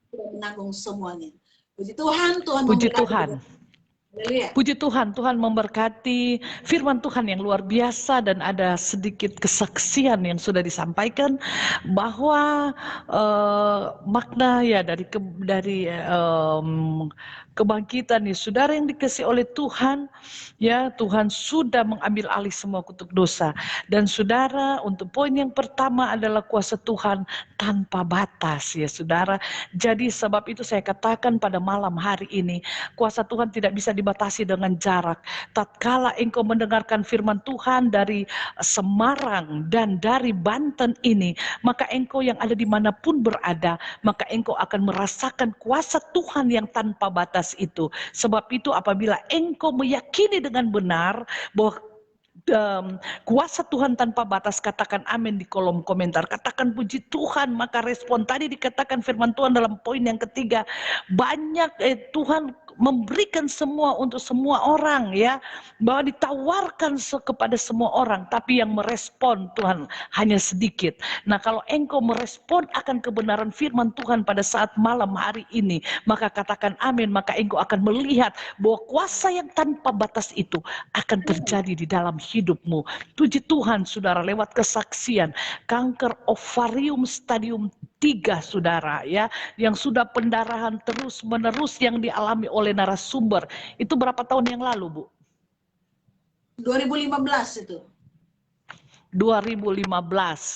Kita menanggung semuanya. Puji Tuhan, Tuhan
Puji
memberkati
Tuhan.
kita. Haleluya.
Puji Tuhan, Tuhan memberkati firman Tuhan yang luar biasa dan ada sedikit kesaksian yang sudah disampaikan bahwa makna ya dari kebangkitan nih, saudara yang dikasihi oleh Tuhan, ya Tuhan sudah mengambil alih semua kutuk dosa. Dan saudara, untuk poin yang pertama adalah kuasa Tuhan tanpa batas, ya saudara. Jadi sebab itu saya katakan pada malam hari ini, kuasa Tuhan tidak bisa dibatasi dengan jarak. Tatkala engkau mendengarkan firman Tuhan dari Semarang dan dari Banten ini, maka engkau yang ada dimanapun berada, maka engkau akan merasakan kuasa Tuhan yang tanpa batas itu. Sebab itu apabila engkau meyakini dengan benar bahwa kuasa Tuhan tanpa batas, katakan amin di kolom komentar, katakan puji Tuhan. Maka respon tadi dikatakan firman Tuhan dalam poin yang ketiga, banyak Tuhan memberikan semua untuk semua orang ya, bahwa ditawarkan kepada semua orang, tapi yang merespon Tuhan hanya sedikit. Nah, kalau engkau merespon akan kebenaran firman Tuhan pada saat malam hari ini, maka katakan amin, maka engkau akan melihat bahwa kuasa yang tanpa batas itu akan terjadi di dalam hidupmu. Puji Tuhan saudara, lewat kesaksian kanker ovarium stadium 3 saudara ya, yang sudah pendarahan terus menerus yang dialami oleh narasumber. Itu berapa tahun yang lalu, Bu?
2015 itu.
2015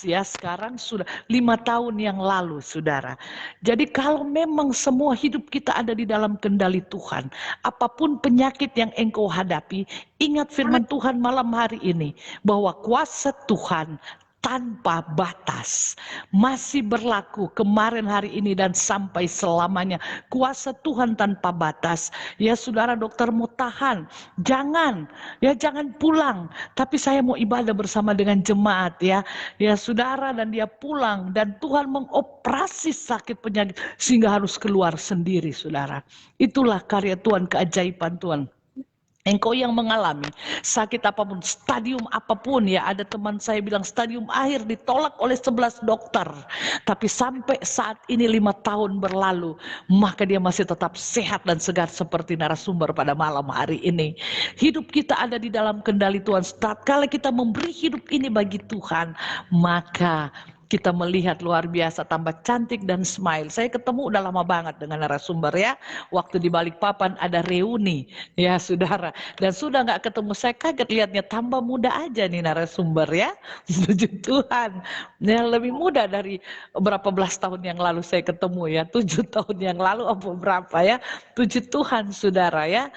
ya, sekarang sudah 5 tahun yang lalu saudara. Jadi kalau memang semua hidup kita ada di dalam kendali Tuhan, apapun penyakit yang engkau hadapi, ingat firman Tuhan malam hari ini bahwa kuasa Tuhan tanpa batas masih berlaku kemarin, hari ini, dan sampai selamanya. Kuasa Tuhan tanpa batas. Ya saudara, dokter mau tahan, jangan pulang, tapi saya mau ibadah bersama dengan jemaat ya saudara. Dan dia pulang dan Tuhan mengoperasi sakit penyakit sehingga harus keluar sendiri saudara. Itulah karya Tuhan, keajaiban Tuhan. Engkau yang mengalami sakit apapun, stadium apapun ya, ada teman saya bilang stadium akhir ditolak oleh 11 dokter, tapi sampai saat ini 5 tahun berlalu, maka dia masih tetap sehat dan segar seperti narasumber pada malam hari ini. Hidup kita ada di dalam kendali Tuhan. Tatkala kita memberi hidup ini bagi Tuhan, maka kita melihat luar biasa, tambah cantik dan smile. Saya ketemu udah lama banget dengan narasumber ya. Waktu di Balikpapan ada reuni ya saudara. Dan sudah nggak ketemu, saya kaget lihatnya tambah muda aja nih narasumber ya. Puji Tuhan. Ya, lebih muda dari berapa belas tahun yang lalu saya ketemu ya. 7 tahun yang lalu apa berapa ya. Puji Tuhan saudara ya.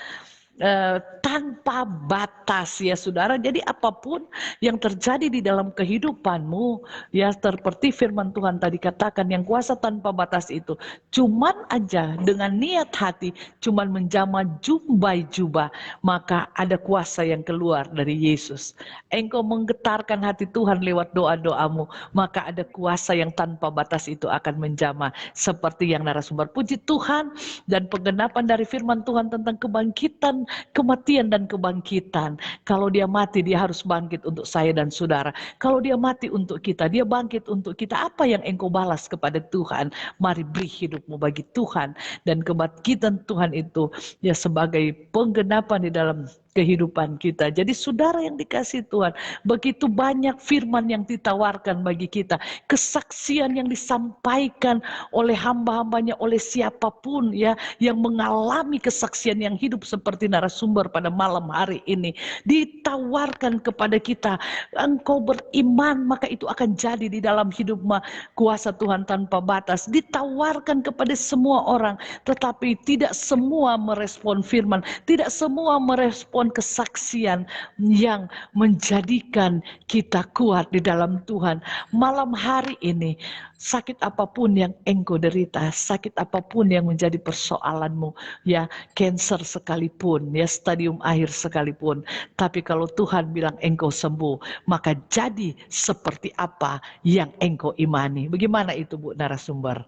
Tanpa batas ya saudara. Jadi apapun yang terjadi di dalam kehidupanmu ya, seperti firman Tuhan tadi katakan, yang kuasa tanpa batas itu cuman aja dengan niat hati, cuman menjamah jumbai jubah, maka ada kuasa yang keluar dari Yesus. Engkau menggetarkan hati Tuhan lewat doa-doamu, maka ada kuasa yang tanpa batas itu akan menjamah, seperti yang narasumber. Puji Tuhan. Dan penggenapan dari firman Tuhan tentang kebangkitan, kematian dan kebangkitan. Kalau dia mati, dia harus bangkit untuk saya dan saudara. Kalau dia mati untuk kita, dia bangkit untuk kita. Apa yang engkau balas kepada Tuhan? Mari beri hidupmu bagi Tuhan. Dan kebangkitan Tuhan itu ya sebagai penggenapan di dalam kehidupan kita. Jadi saudara yang dikasihi Tuhan, begitu banyak firman yang ditawarkan bagi kita, kesaksian yang disampaikan oleh hamba-hambanya, oleh siapapun ya yang mengalami kesaksian yang hidup seperti narasumber pada malam hari ini, ditawarkan kepada kita. Engkau beriman maka itu akan jadi di dalam hidupmu, kuasa Tuhan tanpa batas. Ditawarkan kepada semua orang, tetapi tidak semua merespon firman, tidak semua merespon kesaksian yang menjadikan kita kuat di dalam Tuhan. Malam hari ini, sakit apapun yang engkau derita, sakit apapun yang menjadi persoalanmu, ya cancer sekalipun, ya stadium akhir sekalipun, tapi kalau Tuhan bilang engkau sembuh, maka jadi seperti apa yang engkau imani. Bagaimana itu Bu narasumber?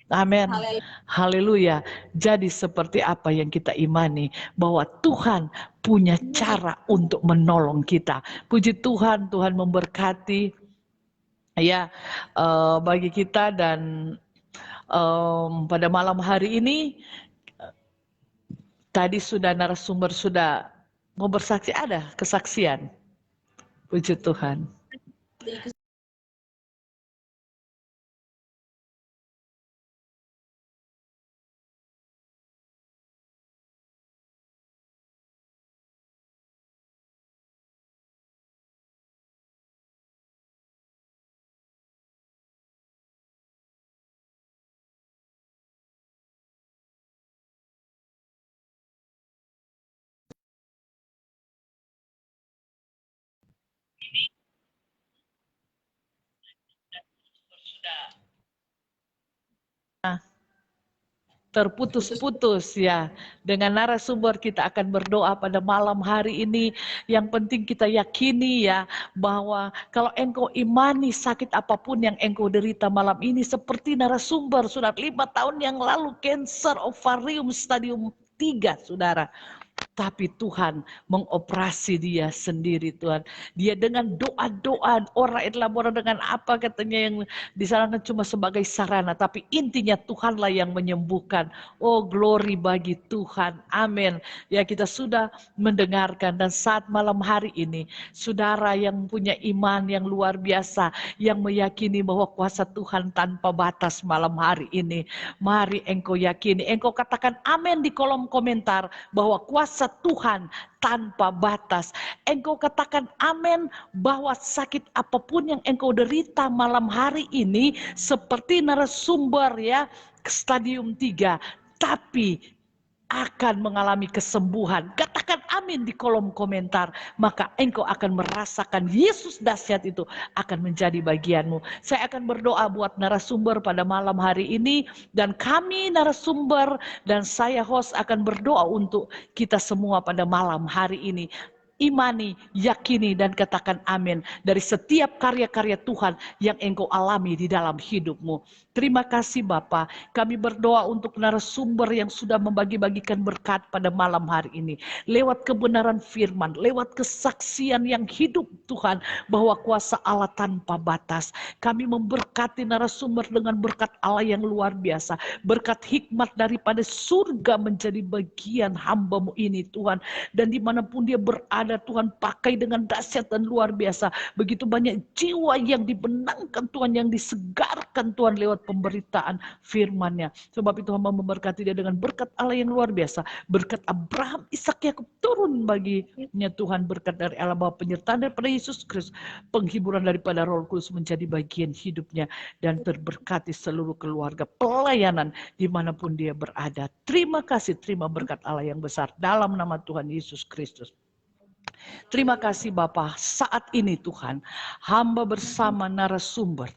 Amin. Haleluya. Jadi seperti apa yang kita imani, bahwa Tuhan punya cara untuk menolong kita. Puji Tuhan, Tuhan memberkati ya bagi kita. Dan pada malam hari ini tadi sudah narasumber sudah mau bersaksi, ada kesaksian. Puji Tuhan. Terputus-putus ya. Dengan narasumber kita akan berdoa pada malam hari ini. Yang penting kita yakini ya, bahwa kalau engkau imani sakit apapun yang engkau derita malam ini, seperti narasumber sudah 5 tahun yang lalu, cancer ovarium stadium 3 saudara. Tapi Tuhan mengoperasi dia sendiri Tuhan. Dia dengan doa-doa, orang elaboran dengan apa katanya yang disarankan cuma sebagai sarana. Tapi intinya Tuhanlah yang menyembuhkan. Oh glory bagi Tuhan. Amin. Ya kita sudah mendengarkan, dan saat malam hari ini, saudara yang punya iman yang luar biasa, yang meyakini bahwa kuasa Tuhan tanpa batas malam hari ini. Mari engkau yakini, engkau katakan amin di kolom komentar bahwa kuasa Tuhan tanpa batas. Engkau katakan amin bahwa sakit apapun yang engkau derita malam hari ini, seperti narasumber ya stadium 3, tapi akan mengalami kesembuhan. Katakan amin di kolom komentar, maka engkau akan merasakan Yesus dahsyat itu akan menjadi bagianmu. Saya akan berdoa buat narasumber pada malam hari ini, dan kami narasumber dan saya host akan berdoa untuk kita semua pada malam hari ini. Imani, yakini dan katakan amin dari setiap karya-karya Tuhan yang engkau alami di dalam hidupmu. Terima kasih Bapa. Kami berdoa untuk narasumber yang sudah membagi-bagikan berkat pada malam hari ini. Lewat kebenaran firman, lewat kesaksian yang hidup Tuhan, bahwa kuasa Allah tanpa batas. Kami memberkati narasumber dengan berkat Allah yang luar biasa. Berkat hikmat daripada surga menjadi bagian hamba-Mu ini Tuhan. Dan dimanapun dia berada, ada Tuhan pakai dengan dahsyat dan luar biasa. Begitu banyak jiwa yang dibenangkan Tuhan, yang disegarkan Tuhan lewat pemberitaan firman-Nya. Sebab itu hamba memberkati dia dengan berkat Allah yang luar biasa. Berkat Abraham, Ishak, Yakub turun baginya Tuhan. Berkat dari Allah Bapa, penyertaan daripada Yesus Kristus, penghiburan daripada Roh Kudus menjadi bagian hidupnya. Dan terberkati seluruh keluarga, pelayanan dimanapun dia berada. Terima kasih, terima berkat Allah yang besar dalam nama Tuhan Yesus Kristus. Terima kasih Bapa, saat ini Tuhan, hamba bersama narasumber.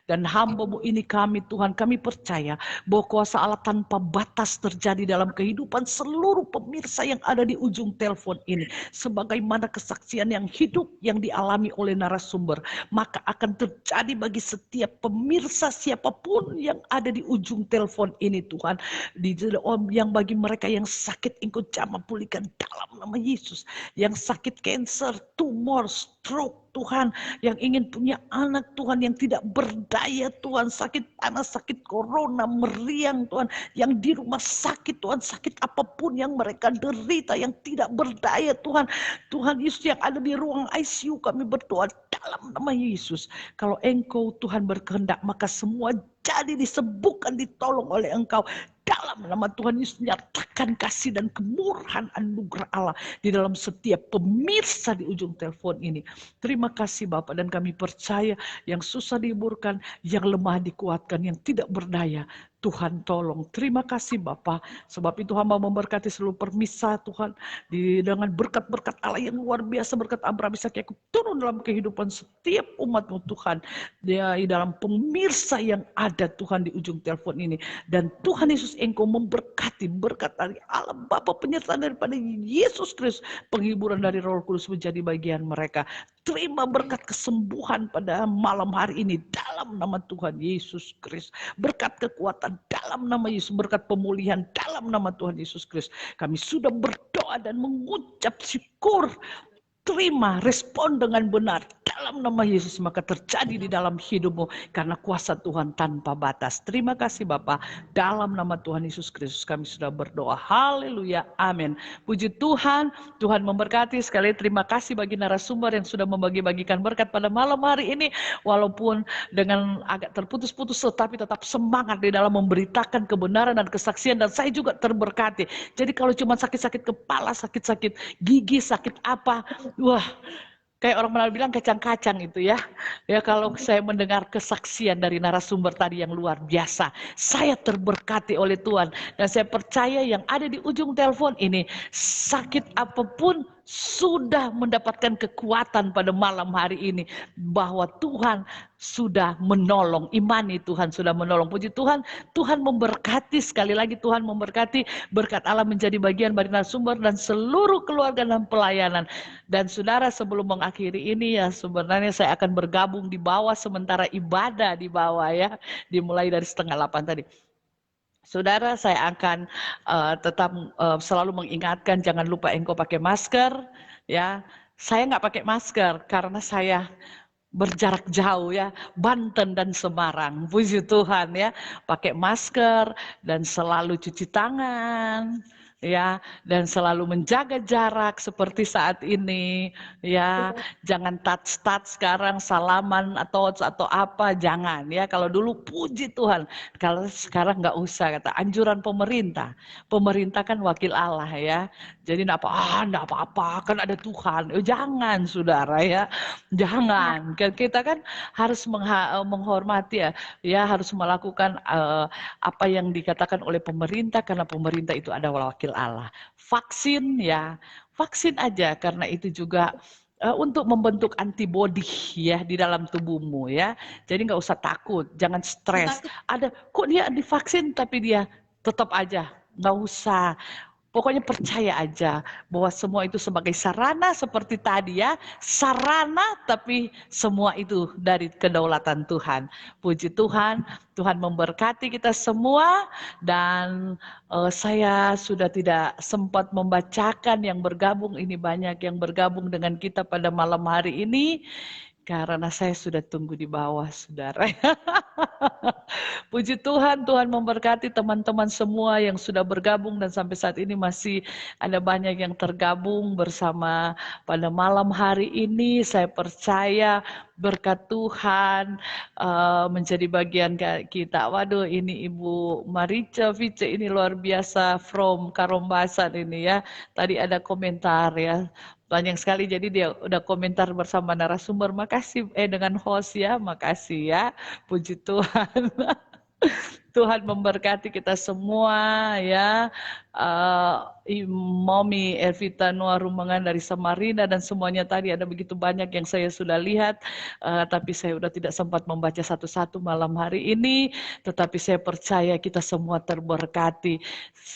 Dan hamba-Mu ini kami Tuhan, kami percaya bahwa kuasa Allah tanpa batas terjadi dalam kehidupan seluruh pemirsa yang ada di ujung telepon ini. Sebagaimana kesaksian yang hidup yang dialami oleh narasumber, maka akan terjadi bagi setiap pemirsa siapapun yang ada di ujung telepon ini Tuhan. Yang bagi mereka yang sakit, Engkau jamah pulihkan dalam nama Yesus. Yang sakit kanker, tumor, stroke Tuhan, yang ingin punya anak Tuhan yang tidak berdaya Tuhan, sakit panas, sakit corona, meriang Tuhan, yang di rumah sakit Tuhan, sakit apapun yang mereka derita, yang tidak berdaya Tuhan. Tuhan Yesus yang ada di ruang ICU, kami berdoa dalam nama Yesus. Kalau Engkau Tuhan berkehendak, maka semua jadi disembuhkan, ditolong oleh Engkau. Dalam nama Tuhan Yesus, nyatakan kasih dan kemurahan anugerah Allah di dalam setiap pemirsa di ujung telepon ini. Terima kasih Bapak, dan kami percaya yang susah dihiburkan, yang lemah dikuatkan, yang tidak berdaya Tuhan tolong. Terima kasih Bapak, sebab itu hamba memberkati seluruh permisa Tuhan, dengan berkat-berkat Allah yang luar biasa, berkat Abraham, Ishak, Yakub turun dalam kehidupan setiap umat-Mu Tuhan, di dalam pemirsa yang ada Tuhan di ujung telepon ini. Dan Tuhan Yesus, Engkau memberkati, berkat dari Allah Bapa, penyertaan daripada Yesus Kristus, penghiburan dari Roh Kudus menjadi bagian mereka. Terima berkat kesembuhan pada malam hari ini dalam nama Tuhan Yesus Kristus. Berkat kekuatan dalam nama Yesus, berkat pemulihan dalam nama Tuhan Yesus Kristus. Kami sudah berdoa dan mengucap syukur. Terima, respon dengan benar dalam nama Yesus, maka terjadi di dalam hidupmu karena kuasa Tuhan tanpa batas. Terima kasih Bapa, dalam nama Tuhan Yesus Kristus kami sudah berdoa. Haleluya, amin. Puji Tuhan, Tuhan memberkati. Sekali terima kasih bagi narasumber yang sudah membagi-bagikan berkat pada malam hari ini. Walaupun dengan agak terputus-putus, tetapi tetap semangat di dalam memberitakan kebenaran dan kesaksian. Dan saya juga terberkati. Jadi kalau cuma sakit-sakit kepala, sakit-sakit gigi, sakit apa, wah, kayak orang Melayu bilang kacang-kacang itu ya. Ya, kalau saya mendengar kesaksian dari narasumber tadi yang luar biasa, saya terberkati oleh Tuhan. Dan saya percaya yang ada di ujung telepon ini, sakit apapun sudah mendapatkan kekuatan pada malam hari ini. Bahwa Tuhan sudah menolong, imani Tuhan sudah menolong. Puji Tuhan, Tuhan memberkati, sekali lagi Tuhan memberkati, berkat Allah menjadi bagian dari narasumber dan seluruh keluarga dan pelayanan. Dan saudara, sebelum mengakhiri ini ya, sebenarnya saya akan bergabung di bawah sementara ibadah di bawah ya, dimulai dari 7:30 tadi. Saudara, saya akan tetap selalu mengingatkan jangan lupa engkau pakai masker ya. Saya nggak pakai masker karena saya berjarak jauh ya, Banten dan Semarang. Puji Tuhan ya, pakai masker dan selalu cuci tangan ya, dan selalu menjaga jarak seperti saat ini ya. Jangan touch sekarang, salaman atau apa, jangan ya. Kalau dulu puji Tuhan, kalau sekarang nggak usah, kata anjuran pemerintah. Pemerintah kan wakil Allah ya. Jadi enggak apa-apa, kan ada Tuhan. Jangan saudara ya. Jangan. Kita kan harus menghormati ya, harus melakukan apa yang dikatakan oleh pemerintah, karena pemerintah itu adalah wakil Allah. Vaksin ya, vaksin aja, karena itu juga untuk membentuk antibodi ya di dalam tubuhmu ya. Jadi nggak usah takut, jangan stres. Ada kok dia divaksin tapi dia tetap aja, nggak usah. Pokoknya percaya aja bahwa semua itu sebagai sarana seperti tadi ya. Sarana tapi semua itu dari kedaulatan Tuhan. Puji Tuhan, Tuhan memberkati kita semua. Dan saya sudah tidak sempat membacakan yang bergabung. Ini banyak yang bergabung dengan kita pada malam hari ini. Karena saya sudah tunggu di bawah, saudara. Puji Tuhan, Tuhan memberkati teman-teman semua yang sudah bergabung dan sampai saat ini masih ada banyak yang tergabung bersama pada malam hari ini. Saya percaya berkat Tuhan menjadi bagian kita. Waduh, ini Ibu Marica Vice ini luar biasa from Karombasan ini ya. Tadi ada komentar ya. Banyak sekali, jadi dia udah komentar bersama narasumber. Makasih dengan host ya, makasih ya. Puji Tuhan. Tuhan memberkati kita semua ya. Mommy Evita Nuarumangan dari Samarinda dan semuanya tadi ada begitu banyak yang saya sudah lihat, tapi saya sudah tidak sempat membaca satu-satu malam hari ini, tetapi saya percaya kita semua terberkati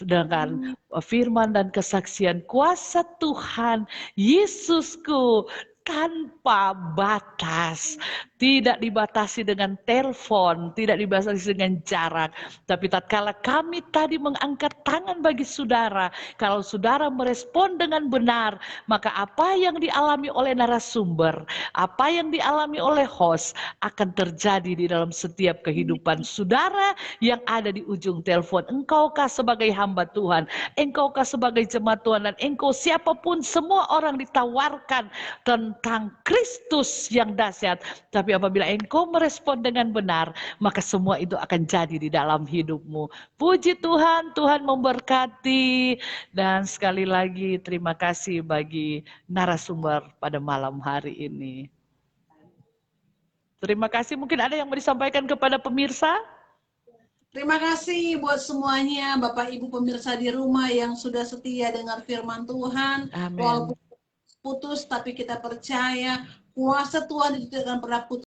dengan firman dan kesaksian kuasa Tuhan Yesusku tanpa batas, tidak dibatasi dengan telepon, tidak dibatasi dengan jarak. Tapi tatkala kami tadi mengangkat tangan bagi saudara, kalau saudara merespon dengan benar, maka apa yang dialami oleh narasumber, apa yang dialami oleh host akan terjadi di dalam setiap kehidupan saudara yang ada di ujung telepon. Engkaukah sebagai hamba Tuhan, engkaukah sebagai jemaat Tuhan, dan engkau siapapun, semua orang ditawarkan tentang Kristus yang dahsyat. Tapi apabila engkau merespon dengan benar, maka semua itu akan jadi di dalam hidupmu. Puji Tuhan, Tuhan memberkati. Dan sekali lagi terima kasih bagi narasumber pada malam hari ini. Terima kasih, mungkin ada yang mau disampaikan kepada pemirsa?
Terima kasih buat semuanya, Bapak Ibu pemirsa di rumah yang sudah setia dengar firman Tuhan.
Amin.
Walaupun putus, tapi kita percaya kuasa Tuhan itu tidak akan pernah putus.